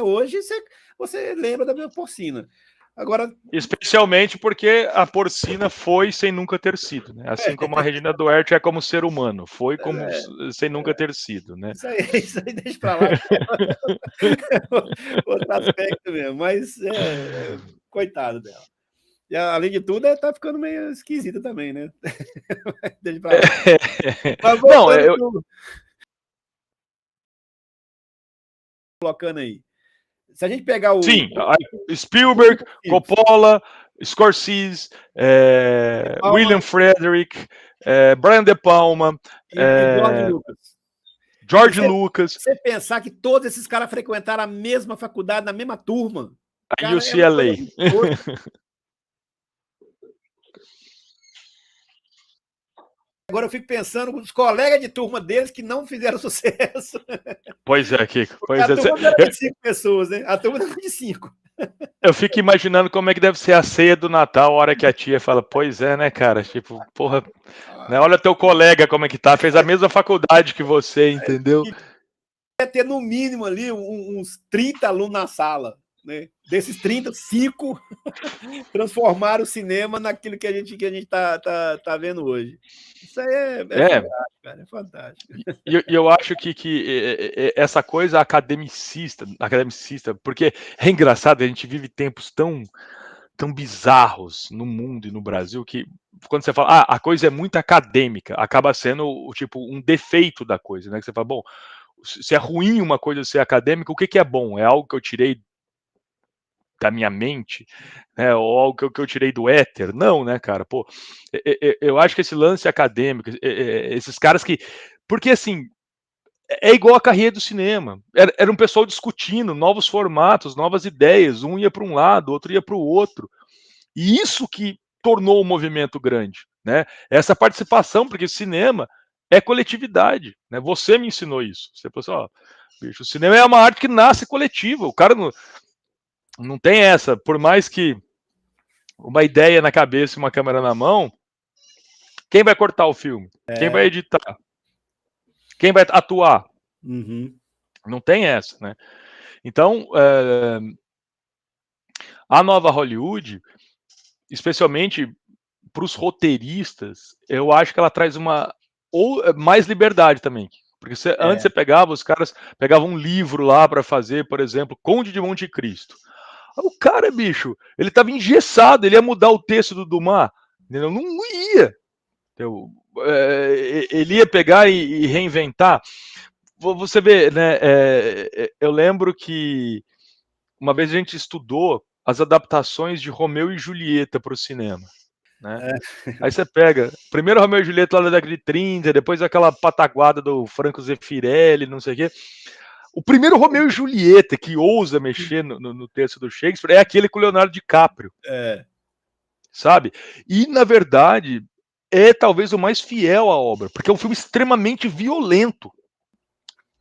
hoje você lembra da minha porcina. Agora, especialmente porque a porcina foi sem nunca ter sido, né? Assim como a Regina Duarte é como ser humano, foi como sem nunca ter sido, né? Isso aí deixa pra lá. Outro aspecto mesmo, mas coitado dela. E além de tudo, tá ficando meio esquisita também, né? Deixa pra lá. Mas não, colocando aí. Se a gente pegar o... Sim, Spielberg, Coppola, Scorsese, William Frederick, Brian De Palma, George Lucas. Você pensar que todos esses caras frequentaram a mesma faculdade, na mesma turma. A UCLA. Agora eu fico pensando nos colegas de turma deles que não fizeram sucesso. Pois é, Kiko. Pois a turma era de 5 pessoas, né? A turma era de 5. Eu fico imaginando como é que deve ser a ceia do Natal, a hora que a tia fala, pois é, né, cara? Tipo, porra, né? Olha teu colega como é que tá, fez a mesma faculdade que você, entendeu? Ia ter no mínimo ali uns 30 alunos na sala, né? Desses 30, 5 transformaram o cinema naquilo que a gente tá vendo hoje. Isso aí é fantástico, cara, é fantástico. E eu acho que essa coisa academicista, porque é engraçado, a gente vive tempos tão bizarros no mundo e no Brasil que quando você fala, a coisa é muito acadêmica, acaba sendo tipo um defeito da coisa, né? Que você fala, bom, se é ruim uma coisa ser acadêmica, o que é bom? É algo que eu tirei da minha mente, né, ou algo que eu tirei do éter? Não, né, cara? Pô, eu acho que esse lance acadêmico, esses caras que... Porque, assim, é igual a carreira do cinema. Era um pessoal discutindo novos formatos, novas ideias. Um ia para um lado, outro ia para o outro. E isso que tornou o movimento grande, né? Essa participação, porque cinema é coletividade, né? Você me ensinou isso. Você falou assim, ó, bicho, o cinema é uma arte que nasce coletiva. O cara não tem essa. Por mais que uma ideia na cabeça e uma câmera na mão, quem vai cortar o filme? Quem vai editar? Quem vai atuar? Uhum. Não tem essa, né? Então, a nova Hollywood, especialmente para os roteiristas, eu acho que ela traz mais liberdade também. Porque antes você pegava, os caras pegavam um livro lá para fazer, por exemplo, Conde de Monte Cristo. O cara, bicho, ele estava engessado, ele ia mudar o texto do Dumas, entendeu? Não ia. Ele ia pegar e reinventar. Você vê, né? Eu lembro que uma vez a gente estudou as adaptações de Romeu e Julieta para o cinema, né? Aí você pega, primeiro Romeu e Julieta lá da década de 30, depois aquela pataguada do Franco Zeffirelli, não sei o quê. O primeiro Romeu e Julieta que ousa mexer no texto do Shakespeare é aquele com o Leonardo DiCaprio. Sabe? E, na verdade, é talvez o mais fiel à obra, porque é um filme extremamente violento.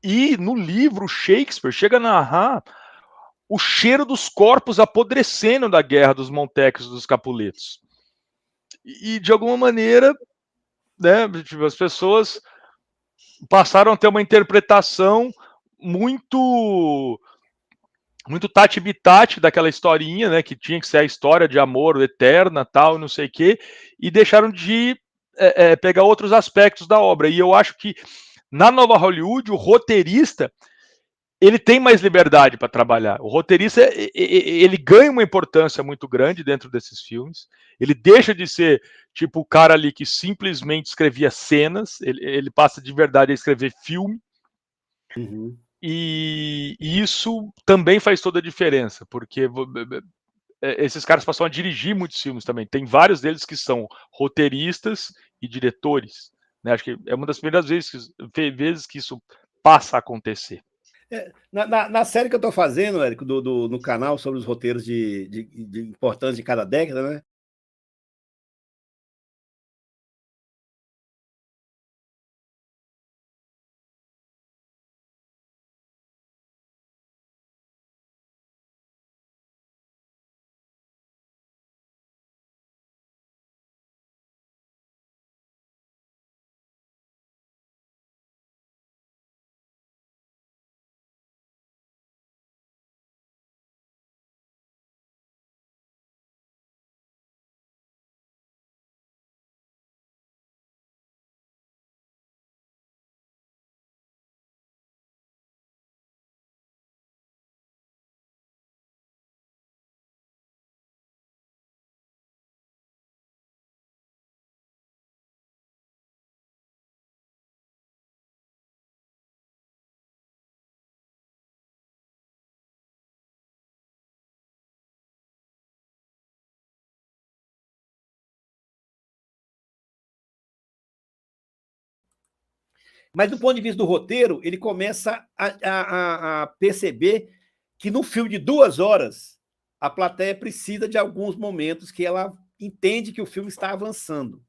E no livro, Shakespeare chega a narrar o cheiro dos corpos apodrecendo da guerra dos Montecos e dos Capuletos. E de alguma maneira, né, tipo, as pessoas passaram a ter uma interpretação muito muito tati-bitati daquela historinha, né, que tinha que ser a história de amor eterna, tal, não sei o quê, e deixaram de pegar outros aspectos da obra. E eu acho que na nova Hollywood, o roteirista ele tem mais liberdade para trabalhar. O roteirista ele ganha uma importância muito grande dentro desses filmes. Ele deixa de ser tipo o cara ali que simplesmente escrevia cenas, ele passa de verdade a escrever filme. Uhum. E isso também faz toda a diferença, porque esses caras passam a dirigir muitos filmes também. Tem vários deles que são roteiristas e diretores. Né? Acho que é uma das primeiras vezes que isso passa a acontecer. Na série que eu estou fazendo, Érico, no canal sobre os roteiros de importância de cada década, né? Mas do ponto de vista do roteiro, ele começa a perceber que no filme de 2 horas, a plateia precisa de alguns momentos que ela entende que o filme está avançando,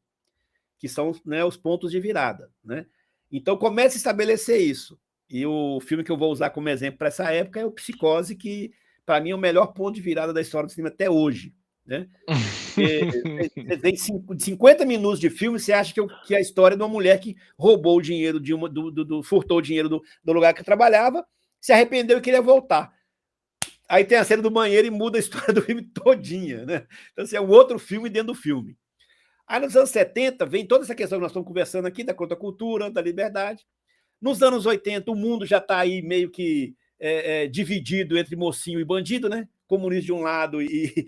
que são, né, os pontos de virada. Né? Então começa a estabelecer isso. E o filme que eu vou usar como exemplo para essa época é o Psicose, que para mim é o melhor ponto de virada da história do cinema até hoje. Né? Você tem 50 minutos de filme, você acha que é a história de uma mulher que roubou o dinheiro furtou o dinheiro do lugar que trabalhava, se arrependeu e queria voltar. Aí tem a cena do banheiro e muda a história do filme todinha, né? Então, assim, é um outro filme dentro do filme. Aí nos anos 70 vem toda essa questão que nós estamos conversando aqui, da contracultura, da liberdade. Nos anos 80, o mundo já está aí meio que dividido entre mocinho e bandido, né? Comunista de um lado e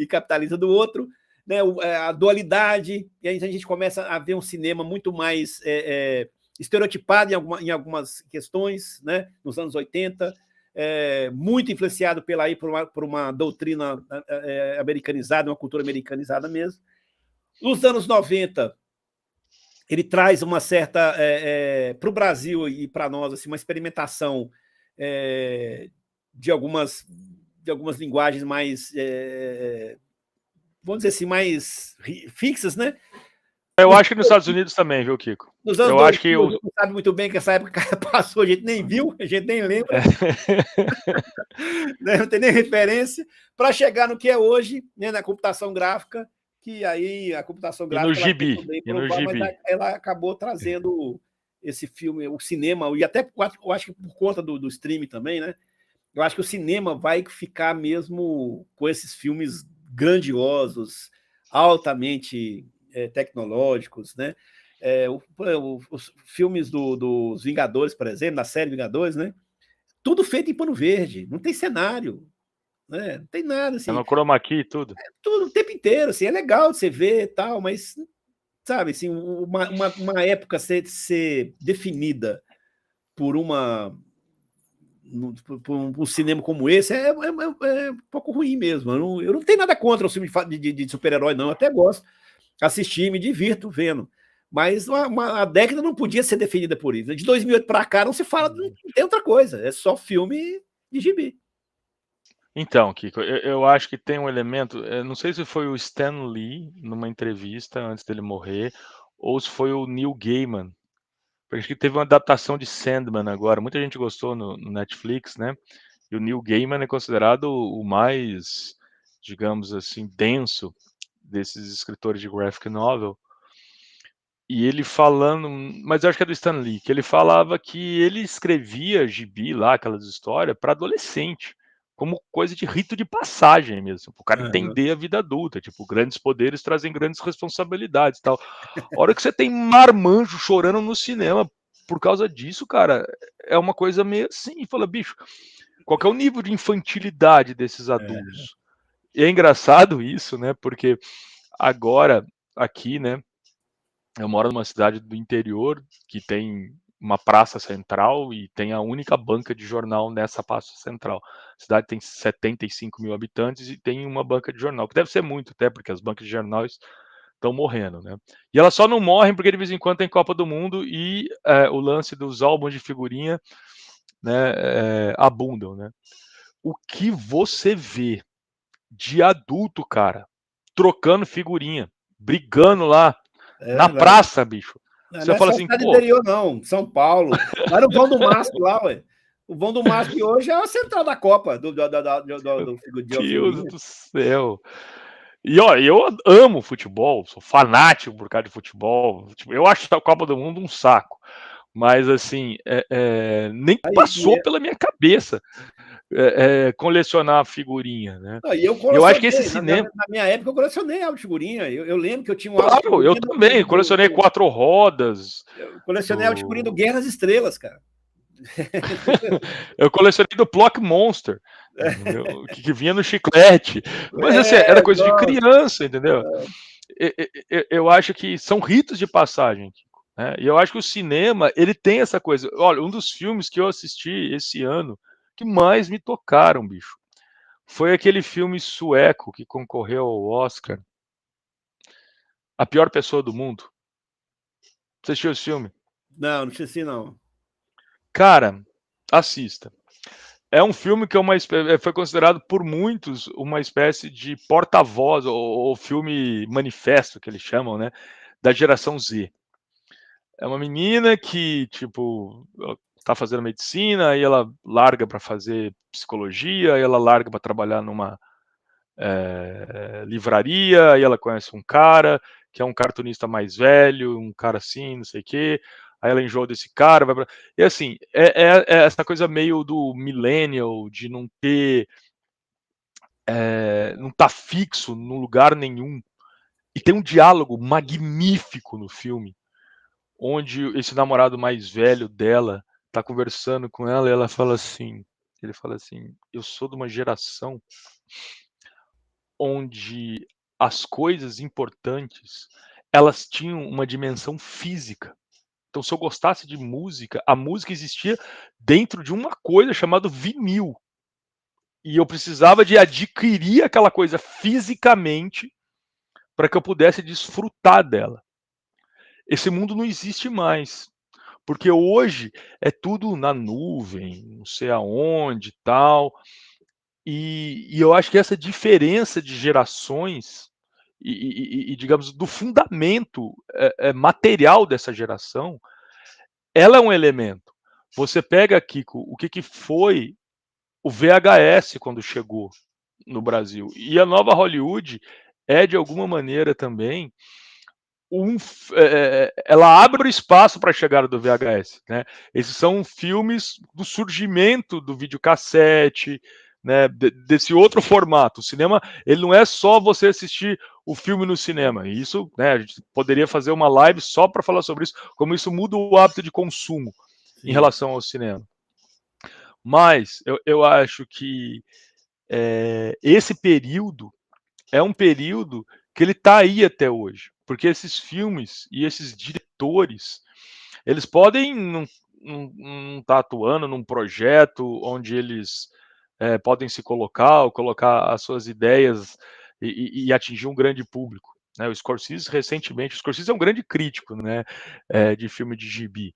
capitalista do outro, né? A dualidade, e aí a gente começa a ver um cinema muito mais estereotipado em algumas questões, né? Nos anos 80, muito influenciado por uma doutrina americanizada, uma cultura americanizada mesmo. Nos anos 90, ele traz uma certa, para o Brasil e para nós, assim, uma experimentação de algumas linguagens mais, vamos dizer assim, mais fixas, né? Eu acho que nos Estados Unidos também, viu, Kiko? Nos anos eu 2000, acho que a gente sabe muito bem que essa época passou, a gente nem viu, a gente nem lembra, né? Não tem nem referência, para chegar no que é hoje, né, na computação gráfica, que aí a computação E no gráfica gibi, e no gibi. mas ela acabou trazendo esse filme, o cinema, e até eu acho que por conta do streaming também, né? Eu acho que o cinema vai ficar mesmo com esses filmes grandiosos, altamente tecnológicos, né? Os filmes dos Vingadores, por exemplo, da série Vingadores, né? Tudo feito em pano verde, não tem cenário, né? Não tem nada É assim, no chroma key e tudo. tudo o tempo inteiro, assim, é legal de você ver e tal, mas sabe, assim, uma época ser definida por por um cinema como esse é um pouco ruim mesmo. Eu não tenho nada contra o filme de super-herói, não. Eu até gosto, assistir, me divirto vendo. Mas a década não podia ser definida por isso. De 2008 para cá não se fala, não tem outra coisa. É só filme de gibi. Então, Kiko, eu acho que tem um elemento, não sei se foi o Stan Lee, numa entrevista antes dele morrer, ou se foi o Neil Gaiman. Acho que teve uma adaptação de Sandman agora, muita gente gostou no Netflix, né? E o Neil Gaiman é considerado o mais, digamos assim, denso desses escritores de graphic novel. E ele falando, mas eu acho que é do Stan Lee, que ele falava que ele escrevia gibi lá, aquelas histórias, para adolescente, como coisa de rito de passagem mesmo, o cara Aham. entender a vida adulta, tipo, grandes poderes trazem grandes responsabilidades e tal. A hora que você tem marmanjo chorando no cinema por causa disso, cara, é uma coisa meio assim, fala, bicho, qual que é o nível de infantilidade desses É, adultos? E é engraçado isso, né, porque agora, aqui, né, eu moro numa cidade do interior que tem uma praça central e tem a única banca de jornal nessa praça central. A cidade tem 75 mil habitantes e tem uma banca de jornal, que deve ser muito até, porque as bancas de jornais estão morrendo, né? E elas só não morrem porque de vez em quando tem Copa do Mundo e o lance dos álbuns de figurinha, né, abundam, né? O que você vê de adulto, cara, trocando figurinha, brigando lá é na verdade. praça, bicho. Não Você é fala só assim, cidade pô, interior, não. São Paulo. Lá no Vão do Mastro, lá, ué. O Vão do Mastro hoje é a central da Copa, de Deus figurinha. do céu. E ó, eu amo futebol, sou fanático por causa de futebol. Tipo, eu acho a Copa do Mundo um saco. Mas assim, nem Aí, passou pela minha cabeça colecionar figurinha, né? não, e eu E eu acho que esse colecionei. cinema. Na minha época, eu colecionei álbum de figurinha. Eu lembro que eu tinha um álbum de Claro, eu figurinha também colecionei quatro rodas. eu colecionei álbum de figurinha do Do... Guerra das Estrelas, cara. Eu colecionei do Plock Monster, entendeu? Que vinha no chiclete. Mas assim, É, era coisa de nossa. criança, entendeu? Eu acho que são ritos de passagem, né? E eu acho que o cinema ele tem essa coisa. Olha, um dos filmes que eu assisti esse ano que mais me tocaram, bicho, foi aquele filme sueco que concorreu ao Oscar, A Pior Pessoa do Mundo. Você assistiu esse filme? Não, não esqueci, não. Cara, assista. É um filme que foi considerado por muitos uma espécie de porta-voz, ou filme manifesto, que eles chamam, né? Da geração Z. É uma menina que, tipo, tá fazendo medicina, aí ela larga para fazer psicologia, aí ela larga para trabalhar numa livraria, aí ela conhece um cara que é um cartunista mais velho, um cara assim, não sei o quê. Aí ela enjoa desse cara, vai pra... E assim, é essa coisa meio do millennial, de não ter, não tá fixo num lugar nenhum. E tem um diálogo magnífico no filme, onde esse namorado mais velho dela tá conversando com ela e ela fala assim, ele fala assim, eu sou de uma geração onde as coisas importantes, elas tinham uma dimensão física. Então se eu gostasse de música, a música existia dentro de uma coisa chamada vinil. E eu precisava de adquirir aquela coisa fisicamente para que eu pudesse desfrutar dela. Esse mundo não existe mais. Porque hoje é tudo na nuvem, não sei aonde, tal. E eu acho que essa diferença de gerações e digamos, do fundamento material dessa geração, ela é um elemento. Você pega, Kiko, o que foi o VHS quando chegou no Brasil. E a nova Hollywood é, de alguma maneira, também ela abre o espaço para a chegada do VHS, né? Esses são filmes do surgimento do videocassete, né? Desse outro formato. O cinema, ele não é só você assistir o filme no cinema. Isso, né? A gente poderia fazer uma live só para falar sobre isso, como isso muda o hábito de consumo em Sim. relação ao cinema. Mas eu acho que esse período é um período que ele está aí até hoje, porque esses filmes e esses diretores, eles podem não estar atuando num projeto onde eles podem se colocar ou colocar as suas ideias e atingir um grande público. Né? O Scorsese, recentemente, o Scorsese é um grande crítico, né, de filme de gibi.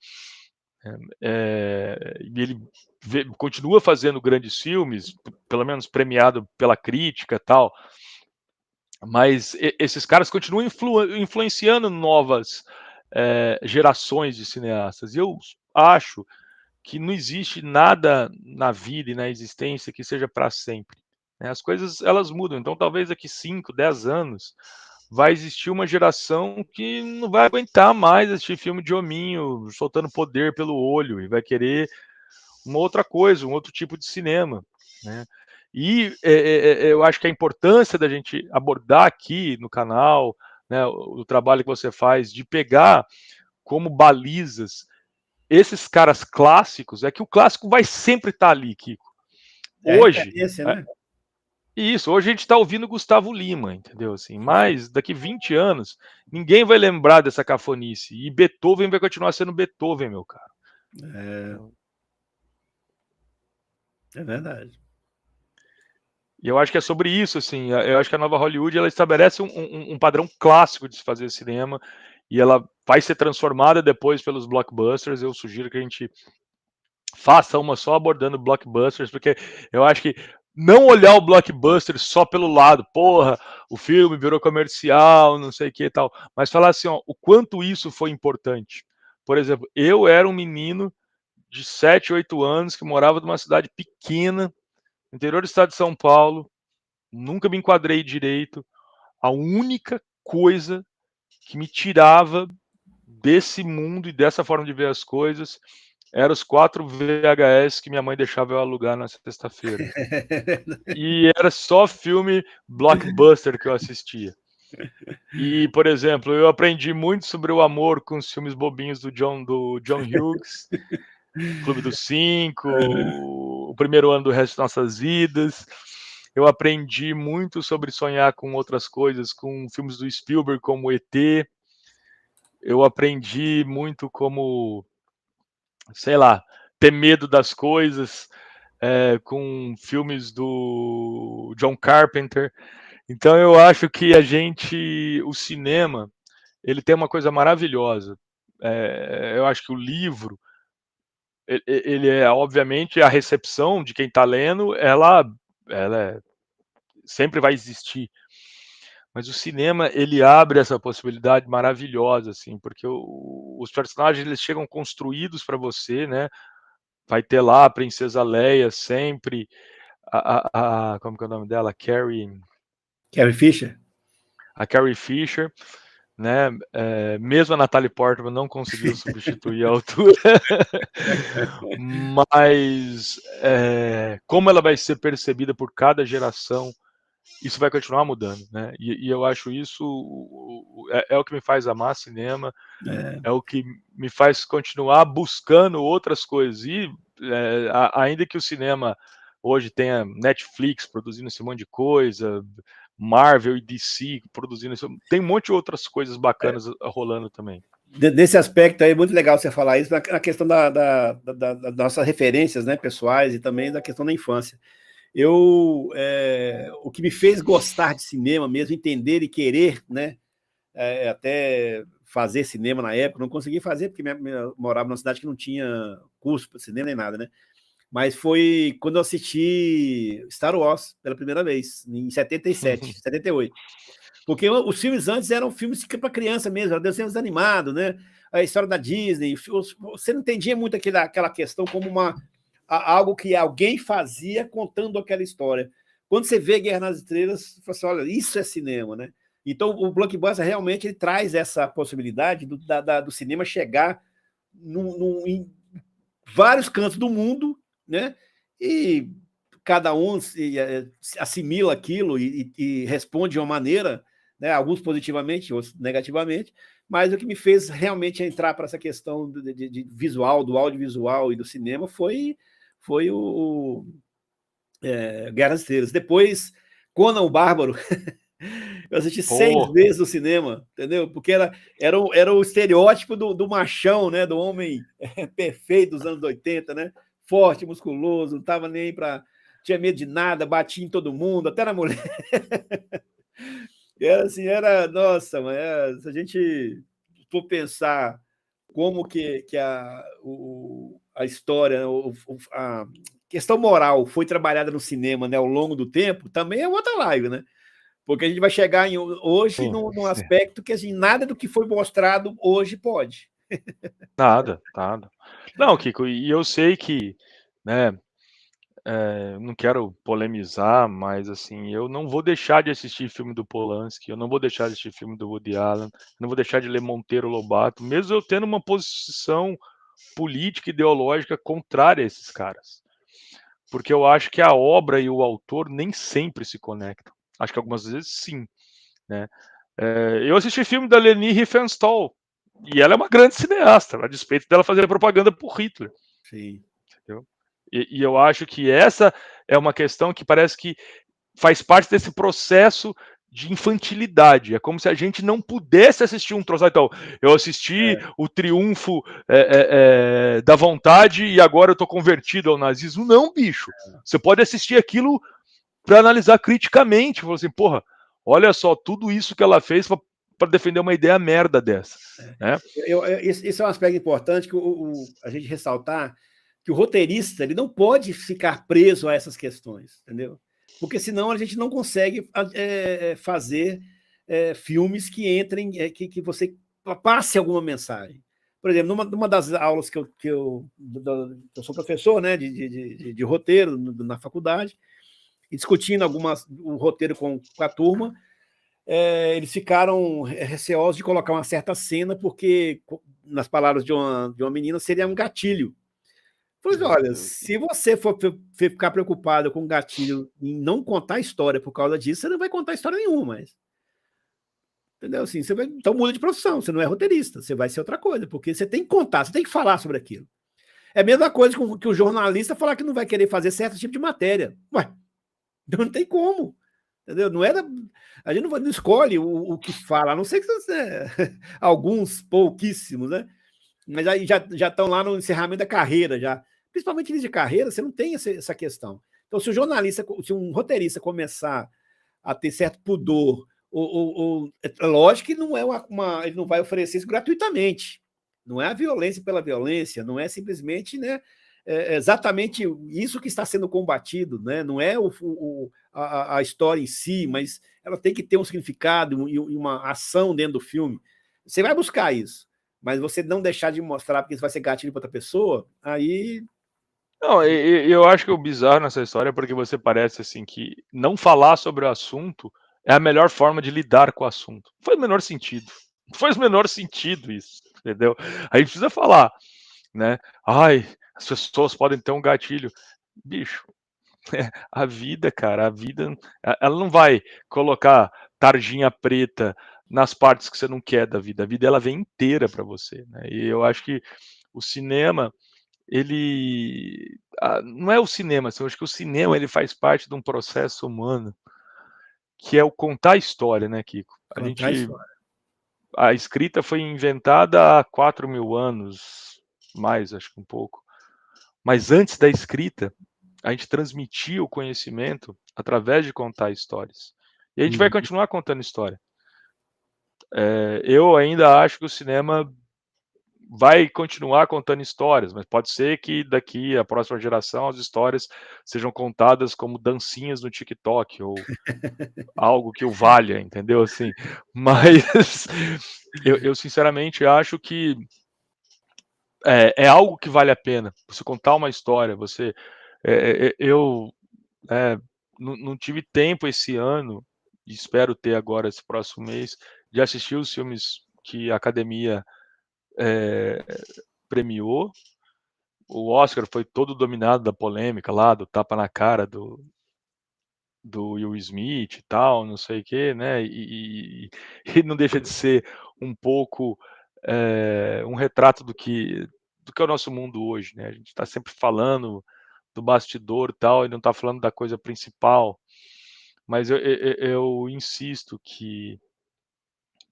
E ele continua fazendo grandes filmes, pelo menos premiado pela crítica e tal, mas esses caras continuam influenciando novas gerações de cineastas. E eu acho que não existe nada na vida e na existência que seja para sempre. Né? As coisas elas mudam. Então, talvez daqui 5, 10 anos vai existir uma geração que não vai aguentar mais assistir filme de hominho, soltando poder pelo olho, e vai querer uma outra coisa, um outro tipo de cinema, né? E eu acho que a importância da gente abordar aqui no canal, né, o trabalho que você faz, de pegar como balizas esses caras clássicos, é que o clássico vai sempre estar ali, Kiko. É a Hoje, referência, né? isso, hoje a gente está ouvindo Gustavo Lima, entendeu? Assim, mas daqui 20 anos, ninguém vai lembrar dessa cafonice. E Beethoven vai continuar sendo Beethoven, meu cara. É verdade. E eu acho que é sobre isso, assim. Eu acho que a nova Hollywood ela estabelece um padrão clássico de se fazer cinema e ela vai ser transformada depois pelos blockbusters. Eu sugiro que a gente faça uma só abordando blockbusters, porque eu acho que não olhar o blockbuster só pelo lado, porra, o filme virou comercial, não sei o que e tal, mas falar assim, ó, o quanto isso foi importante. Por exemplo, eu era um menino de 7, 8 anos que morava numa cidade pequena, no interior do estado de São Paulo, nunca me enquadrei direito. A única coisa que me tirava desse mundo e dessa forma de ver as coisas eram os 4 VHS que minha mãe deixava eu alugar na sexta-feira. E era só filme blockbuster que eu assistia. E, por exemplo, eu aprendi muito sobre o amor com os filmes bobinhos do John Hughes, Clube dos Cinco, O Primeiro Ano do Resto de Nossas Vidas. Eu aprendi muito sobre sonhar com outras coisas, com filmes do Spielberg como ET. Eu aprendi muito como, sei lá, ter medo das coisas, com filmes do John Carpenter. Então eu acho que o cinema, ele tem uma coisa maravilhosa. Eu acho que o livro, ele é, obviamente, a recepção de quem está lendo, sempre vai existir. Mas o cinema, ele abre essa possibilidade maravilhosa, assim, porque os personagens, eles chegam construídos para você, né? Vai ter lá a Princesa Leia sempre, como que é o nome dela? Carrie Fisher? A Carrie Fisher, né? Mesmo a Natalie Portman não conseguiu substituir a altura, mas como ela vai ser percebida por cada geração, isso vai continuar mudando, né? E eu acho isso é o que me faz amar cinema, é o que me faz continuar buscando outras coisas. E ainda que o cinema hoje tenha Netflix produzindo esse monte de coisa, Marvel e DC produzindo isso, tem um monte de outras coisas bacanas rolando também. Nesse aspecto aí, é muito legal você falar isso, na questão das nossas referências, né, pessoais, e também da questão da infância. O que me fez gostar de cinema mesmo, entender e querer, né, até fazer cinema na época, não consegui fazer, porque morava numa cidade que não tinha curso para cinema nem nada, né? Mas foi quando eu assisti Star Wars pela primeira vez, em 77, 78. Porque os filmes antes eram filmes para criança mesmo, eram desenhos animados, né? A história da Disney, você não entendia muito aquela questão como algo que alguém fazia contando aquela história. Quando você vê Guerra nas Estrelas, você fala assim, olha, isso é cinema, né? Então, o blockbuster realmente ele traz essa possibilidade do cinema chegar em vários cantos do mundo, né? E cada um assimila aquilo e responde de uma maneira, né? Alguns positivamente, outros negativamente, mas o que me fez realmente entrar para essa questão de visual, do audiovisual e do cinema foi o Guerra nas Estrelas. Depois, Conan o Bárbaro, eu assisti 6 vezes no cinema, entendeu? Porque era o estereótipo do machão, né? Do homem perfeito dos anos 80, né? Forte, musculoso, não estava nem para... Tinha medo de nada, batia em todo mundo, até na mulher. Era assim, nossa, mas se a gente for pensar como que a história, a questão moral foi trabalhada no cinema, né, ao longo do tempo, também é outra live, né? Porque a gente vai chegar hoje num aspecto que assim, nada do que foi mostrado hoje pode. Nada. Não, Kiko, e eu sei que, né, não quero polemizar, mas assim, eu não vou deixar de assistir filme do Polanski, eu não vou deixar de assistir filme do Woody Allen, não vou deixar de ler Monteiro Lobato, mesmo eu tendo uma posição política e ideológica contrária a esses caras. Porque eu acho que a obra e o autor nem sempre se conectam. Acho que algumas vezes sim, né? Eu assisti filme da Leni Riefenstahl, e ela é uma grande cineasta, a despeito dela fazer propaganda por Hitler. Sim. Entendeu? E eu acho que essa é uma questão que parece que faz parte desse processo de infantilidade. É como se a gente não pudesse assistir um troço. Então, eu assisti o triunfo da vontade e agora eu estou convertido ao nazismo. Não, bicho. Você pode assistir aquilo para analisar criticamente. Falar assim, porra, olha só, tudo isso que ela fez para defender uma ideia merda dessa. Né? Esse é um aspecto importante que a gente ressaltar, que o roteirista ele não pode ficar preso a essas questões, entendeu? Porque senão a gente não consegue fazer filmes que entrem, que você passe alguma mensagem. Por exemplo, numa das aulas que eu sou professor, né, de roteiro na faculdade, e discutindo o roteiro com a turma, eles ficaram receosos de colocar uma certa cena, porque, nas palavras de uma menina, seria um gatilho. Falei, olha, se você for ficar preocupado com gatilho em não contar história por causa disso, você não vai contar história nenhuma, mas. Entendeu? Assim, então muda de profissão, você não é roteirista, você vai ser outra coisa, porque você tem que contar, você tem que falar sobre aquilo. É a mesma coisa que o jornalista falar que não vai querer fazer certo tipo de matéria. Ué, não tem como. Entendeu? Não era. A gente não escolhe o que fala, a não ser que você. Alguns, pouquíssimos, né? Mas aí já estão lá no encerramento da carreira, já. Principalmente início de carreira, você não tem essa questão. Então, se o jornalista, se um roteirista começar a ter certo pudor, é lógico que não é ele não vai oferecer isso gratuitamente. Não é a violência pela violência, não é simplesmente, né, exatamente isso que está sendo combatido, né? Não é a história em si, mas ela tem que ter um significado e uma ação dentro do filme. Você vai buscar isso, mas você não deixar de mostrar porque isso vai ser gatilho para outra pessoa, aí. Não, eu acho que o bizarro nessa história é porque você parece assim que não falar sobre o assunto é a melhor forma de lidar com o assunto. Não faz o menor sentido. Não faz o menor sentido isso, entendeu? A gente precisa falar, né? Ai, as pessoas podem ter um gatilho. Bicho, a vida, cara, a vida, ela não vai colocar tarjinha preta nas partes que você não quer da vida. A vida ela vem inteira para você, né? E eu acho que o cinema ele não é o cinema, assim, eu acho que o cinema ele faz parte de um processo humano que é o contar a história, né, Kiko? Contar isso. A escrita foi inventada há 4.000 anos, mais, acho que um pouco. Mas antes da escrita, a gente transmitia o conhecimento através de contar histórias. E a gente vai continuar contando história. Eu ainda acho que o cinema vai continuar contando histórias, mas pode ser que daqui a próxima geração as histórias sejam contadas como dancinhas no TikTok ou algo que o valha, entendeu? Assim, mas eu sinceramente acho que é algo que vale a pena. Você contar uma história, eu não tive tempo esse ano, e espero ter agora esse próximo mês, de assistir os filmes que a academia premiou. O Oscar foi todo dominado da polêmica lá, do tapa na cara do Will Smith e tal, não sei o quê, né? E não deixa de ser um pouco um retrato do que é o nosso mundo hoje, né? A gente está sempre falando do bastidor e tal, e não está falando da coisa principal. Mas eu insisto que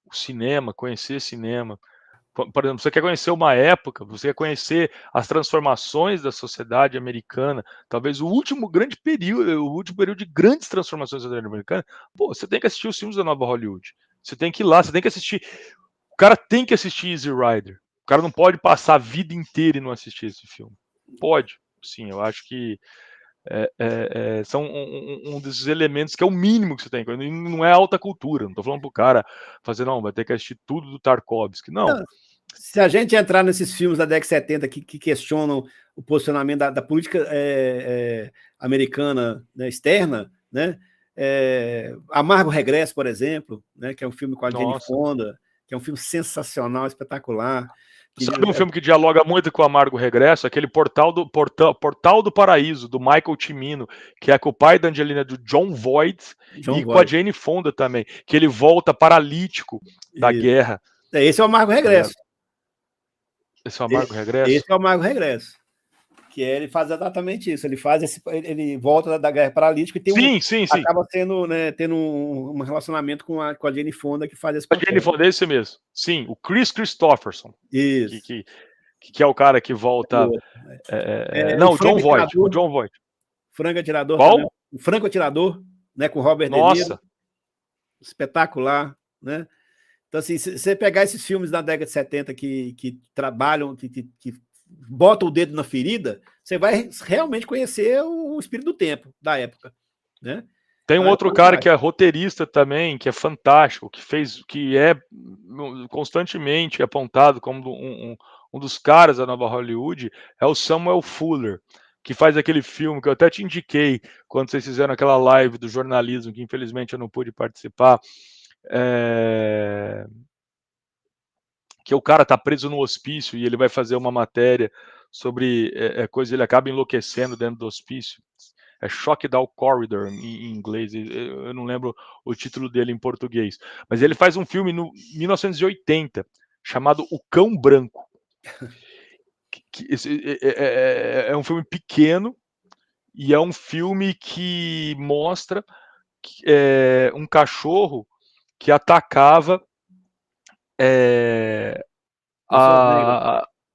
o cinema, conhecer cinema, por exemplo, você quer conhecer uma época, você quer conhecer as transformações da sociedade americana, talvez o último período de grandes transformações da sociedade americana, pô, você tem que assistir os filmes da nova Hollywood. Você tem que ir lá, você tem que assistir. O cara tem que assistir Easy Rider. O cara não pode passar a vida inteira e não assistir esse filme. Pode, sim, eu acho que são um desses elementos que é o mínimo que você tem. Não é alta cultura. Não estou falando pro cara fazer, não, vai ter que assistir tudo do Tarkovsky. Não. Se a gente entrar nesses filmes da década de 70 que questionam o posicionamento da política americana, né, externa, né? Amargo Regresso, por exemplo, né, que é um filme com a Jane Fonda, que é um filme sensacional, espetacular. Sabe um filme que dialoga muito com o Amargo Regresso? Aquele Portal do Paraíso, do Michael Cimino, que é com o pai da Angelina, do John Voight, com a Jane Fonda também, que ele volta paralítico da guerra. Esse é o Amargo Regresso. Esse é o Amargo Regresso? Esse é o Amargo Regresso. Que ele faz exatamente isso. Ele volta da guerra paralítico e tem acaba tendo, né, tendo um relacionamento com a Jane Fonda, que faz esse papel. A Jane Fonda, esse mesmo. Sim, o Chris Christopherson. Isso. Que é o cara que volta. Não, o John Voight. O John Voight. Franco Atirador. Qual? Também. O Franco Atirador, né, com Robert De Niro. Espetacular, né? Então, assim, se você pegar esses filmes da década de 70 que trabalham, que botam o dedo na ferida, você vai realmente conhecer o espírito do tempo, da época, né? Tem um outro cara que é roteirista também, que é fantástico, que é constantemente apontado como um dos caras da nova Hollywood, é o Samuel Fuller, que faz aquele filme que eu até te indiquei quando vocês fizeram aquela live do jornalismo, que infelizmente eu não pude participar, que o cara tá preso no hospício e ele vai fazer uma matéria sobre coisa, ele acaba enlouquecendo dentro do hospício. É Shock Down Corridor em inglês, eu não lembro o título dele em português, mas ele faz um filme no 1980 chamado O Cão Branco. É um filme pequeno e é um filme que mostra um cachorro que atacava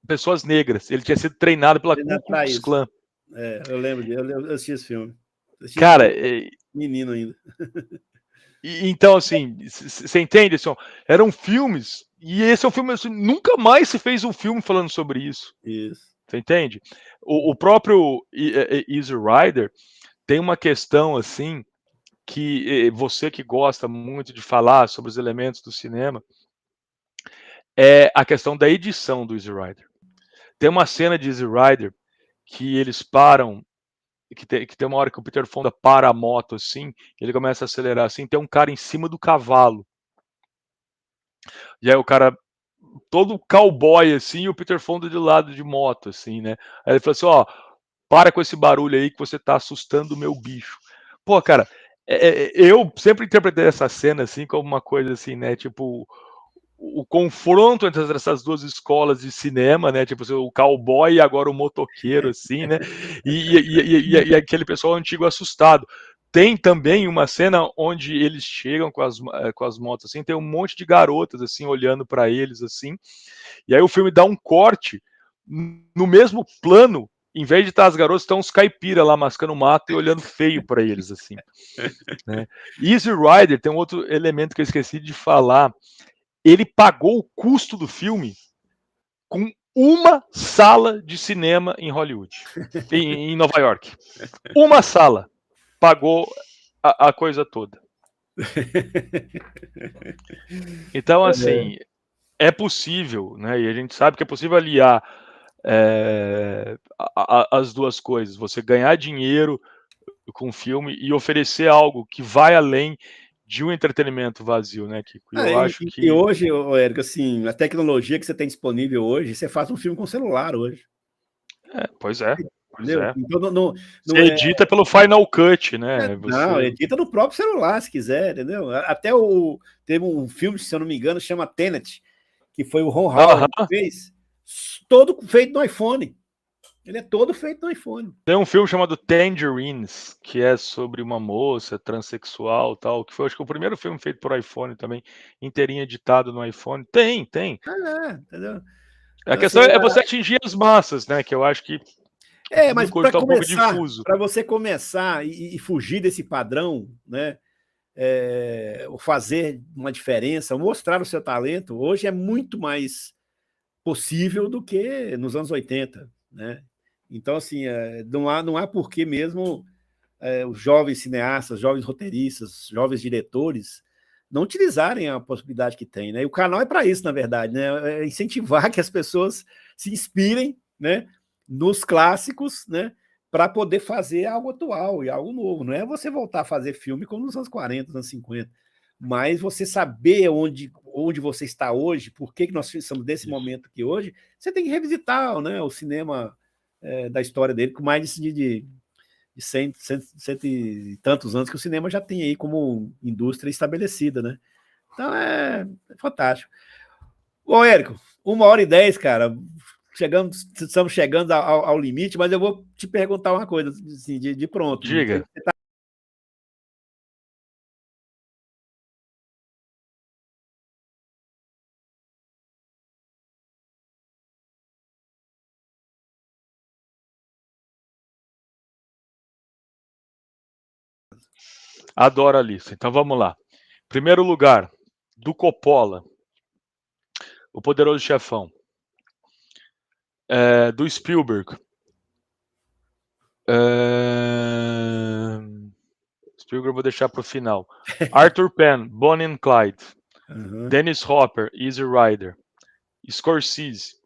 pessoas negras. Ele tinha sido treinado pela Ku Klux Klan. Eu lembro dele, eu assisti esse filme. Cara, menino ainda. Então, assim, você entende? Assim, eram filmes, e esse é um filme, assim, nunca mais se fez um filme falando sobre isso. Você entende? O próprio Easy Rider tem uma questão, assim, que você que gosta muito de falar sobre os elementos do cinema, é a questão da edição do Easy Rider. Tem uma cena de Easy Rider que eles param, que tem uma hora que o Peter Fonda para a moto assim, ele começa a acelerar assim, tem um cara em cima do cavalo. E aí o cara todo cowboy assim, e o Peter Fonda de lado de moto assim, né? Aí ele falou assim, ó, para com esse barulho aí que você tá assustando o meu bicho. Pô, cara, eu sempre interpretei essa cena assim como uma coisa assim, né, tipo o confronto entre essas duas escolas de cinema, né? Tipo, o cowboy e agora o motoqueiro, assim, né? E aquele pessoal antigo assustado. Tem também uma cena onde eles chegam com as motos, assim, tem um monte de garotas, assim, olhando para eles, assim. E aí o filme dá um corte no mesmo plano. Em vez de estar as garotas, estão os caipira lá mascando mato e olhando feio para eles, assim. Né? Easy Rider tem um outro elemento que eu esqueci de falar. Ele pagou o custo do filme com uma sala de cinema em Hollywood, em Nova York. Uma sala pagou a coisa toda. Então, assim, é possível, né? E a gente sabe que é possível aliar as duas coisas. Você ganhar dinheiro com o filme e oferecer algo que vai além de um entretenimento vazio, né, Kiko? Eu acho que... E hoje, Érico, assim, a tecnologia que você tem disponível hoje, você faz um filme com celular hoje. Pois é. Então, você edita pelo Final Cut, né? Não, edita no próprio celular, se quiser, entendeu? Até teve um filme, se eu não me engano, chama Tenet, que foi o Ron Howard que fez, todo feito no iPhone. Ele é todo feito no iPhone. Tem um filme chamado Tangerines, que é sobre uma moça transexual, tal, que foi, acho que, o primeiro filme feito por iPhone também, inteirinho editado no iPhone. Tem. Entendeu? A questão é você atingir as massas, né? Que eu acho que mas para tá um pouco difuso. Para você começar e fugir desse padrão, né? Fazer uma diferença, mostrar o seu talento, hoje é muito mais possível do que nos anos 80, né? Então, assim, não há porquê mesmo os jovens cineastas, jovens roteiristas, jovens diretores não utilizarem a possibilidade que tem, né? E o canal é para isso, na verdade, né? É incentivar que as pessoas se inspirem, né, nos clássicos, né, para poder fazer algo atual e algo novo. Não é você voltar a fazer filme como nos anos 40, nos anos 50, mas você saber onde você está hoje, por que nós estamos nesse momento aqui hoje, você tem que revisitar, né, o cinema da história dele, com mais de 100 e tantos anos que o cinema já tem aí como indústria estabelecida, né? Então é fantástico. Bom, Érico, 1h10, cara. Estamos chegando ao limite, mas eu vou te perguntar uma coisa, assim, de pronto. Diga. Adoro a lista. Então vamos lá. Primeiro lugar, do Coppola, O Poderoso Chefão. Do Spielberg. Spielberg eu vou deixar para o final. Arthur Penn, Bonnie and Clyde. Uhum. Dennis Hopper, Easy Rider. Scorsese.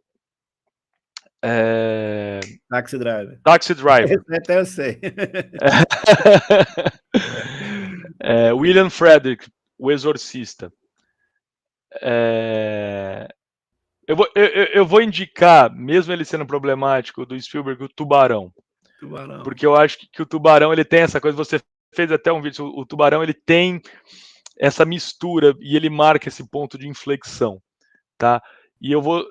Taxi Driver. Taxi Driver. Até eu sei. William Frederick, O Exorcista. Eu vou indicar, mesmo ele sendo problemático, do Spielberg, o Tubarão. Tubarão. Porque eu acho que o Tubarão ele tem essa coisa, você fez até um vídeo, o Tubarão ele tem essa mistura e ele marca esse ponto de inflexão, tá? E eu vou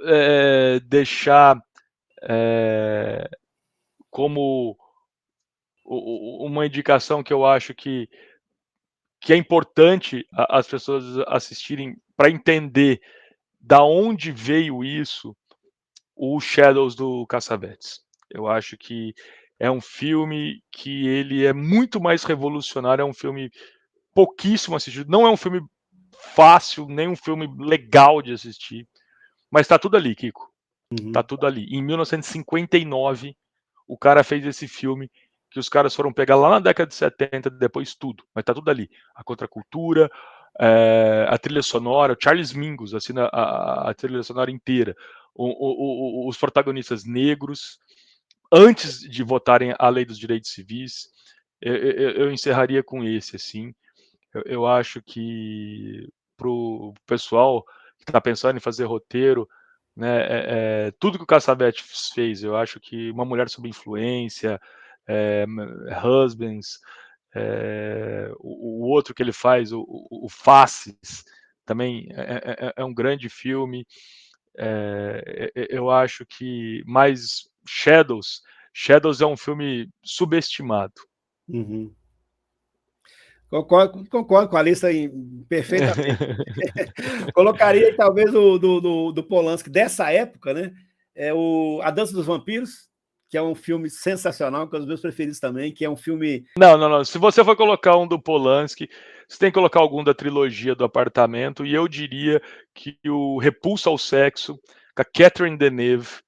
deixar como uma indicação que eu acho que é importante as pessoas assistirem para entender da onde veio isso, o Shadows do Cassavetes. Eu acho que é um filme que ele é muito mais revolucionário, é um filme pouquíssimo assistido, não é um filme fácil, nem um filme legal de assistir, mas tá tudo ali, Kiko. Tá tudo ali. Em 1959, o cara fez esse filme que os caras foram pegar lá na década de 70, depois tudo, mas tá tudo ali. A contracultura, a trilha sonora, o Charles Mingus assina a trilha sonora inteira, os protagonistas negros, antes de votarem a lei dos direitos civis. Eu encerraria com esse, assim. Eu acho que pro pessoal que está pensando em fazer roteiro, né, tudo que o Cassavetes fez, eu acho que Uma Mulher Sob Influência, Husbands, o outro que ele faz, o Faces, também é um grande filme. Eu acho que mais Shadows é um filme subestimado. Uhum. Concordo com a lista perfeitamente. Colocaria talvez o do Polanski dessa época, né? A Dança dos Vampiros, que é um filme sensacional, que é um dos meus preferidos também, que é um filme... Não. Se você for colocar um do Polanski, você tem que colocar algum da trilogia do Apartamento, e eu diria que o Repulso ao Sexo, com a Catherine Deneuve,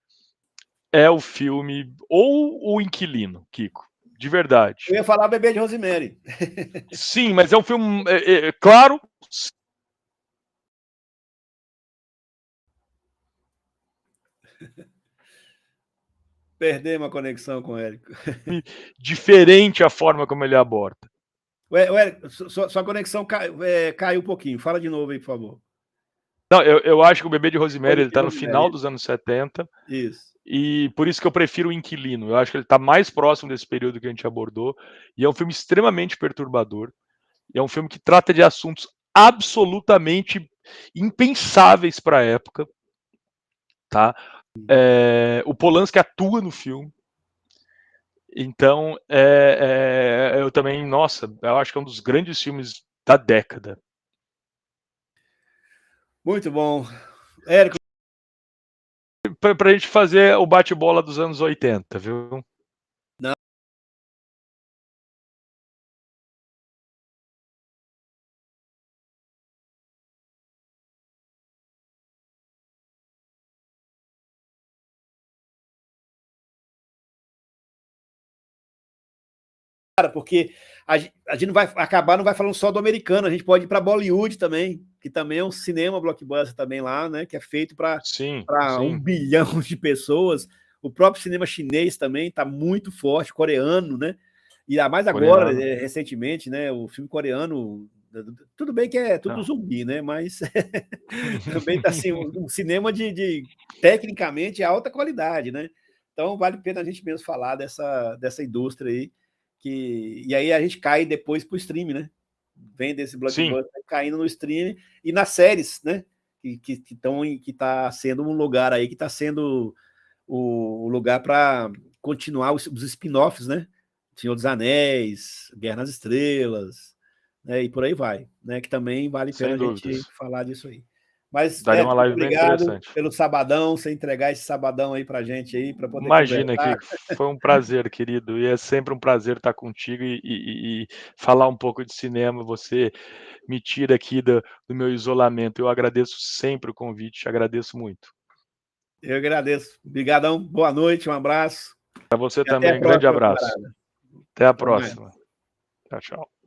é o filme, ou o Inquilino, Kiko, de verdade. Eu ia falar Bebê de Rosemary. Sim, mas é um filme, claro... Perdemos a conexão com o Érico. Diferente a forma como ele aborda. Érico, sua conexão caiu um pouquinho. Fala de novo aí, por favor. Não, eu acho que o Bebê de Rosemary ele tá no final dos anos 70. Isso. E por isso que eu prefiro o Inquilino. Eu acho que ele está mais próximo desse período que a gente abordou. E é um filme extremamente perturbador. E é um filme que trata de assuntos absolutamente impensáveis para a época. Tá? O Polanski atua no filme. Então, eu também, nossa, eu acho que é um dos grandes filmes da década. Muito bom. Érico. Pra gente fazer o bate-bola dos anos 80, viu? Não. Porque a gente não vai acabar, não vai falando só do americano, a gente pode ir para Bollywood também, que também é um cinema blockbuster também lá, né? Que é feito para 1 bilhão de pessoas. O próprio cinema chinês também está muito forte, coreano, né? E mais agora, recentemente, né? O filme coreano, tudo bem que é tudo zumbi, né? Mas também está assim, um cinema de tecnicamente alta qualidade, né? Então vale a pena a gente mesmo falar dessa indústria aí, e aí a gente cai depois para o stream, né? Vem desse blockbuster caindo no stream e nas séries, né? Que está sendo um lugar aí, que está sendo o lugar para continuar os spin-offs, né? Senhor dos Anéis, Guerra nas Estrelas, né? E por aí vai, né? Que também vale a pena a gente falar disso aí. Mas, daria uma live bem interessante. Pelo sabadão, você entregar esse sabadão aí pra gente aí, para poder Imagina, que foi um prazer, querido, e é sempre um prazer estar contigo e falar um pouco de cinema. Você me tira aqui do meu isolamento. Eu agradeço sempre o convite, agradeço muito. Eu agradeço. Obrigadão, boa noite, um abraço. Para você também, grande abraço. Até a próxima. Tchau, tchau.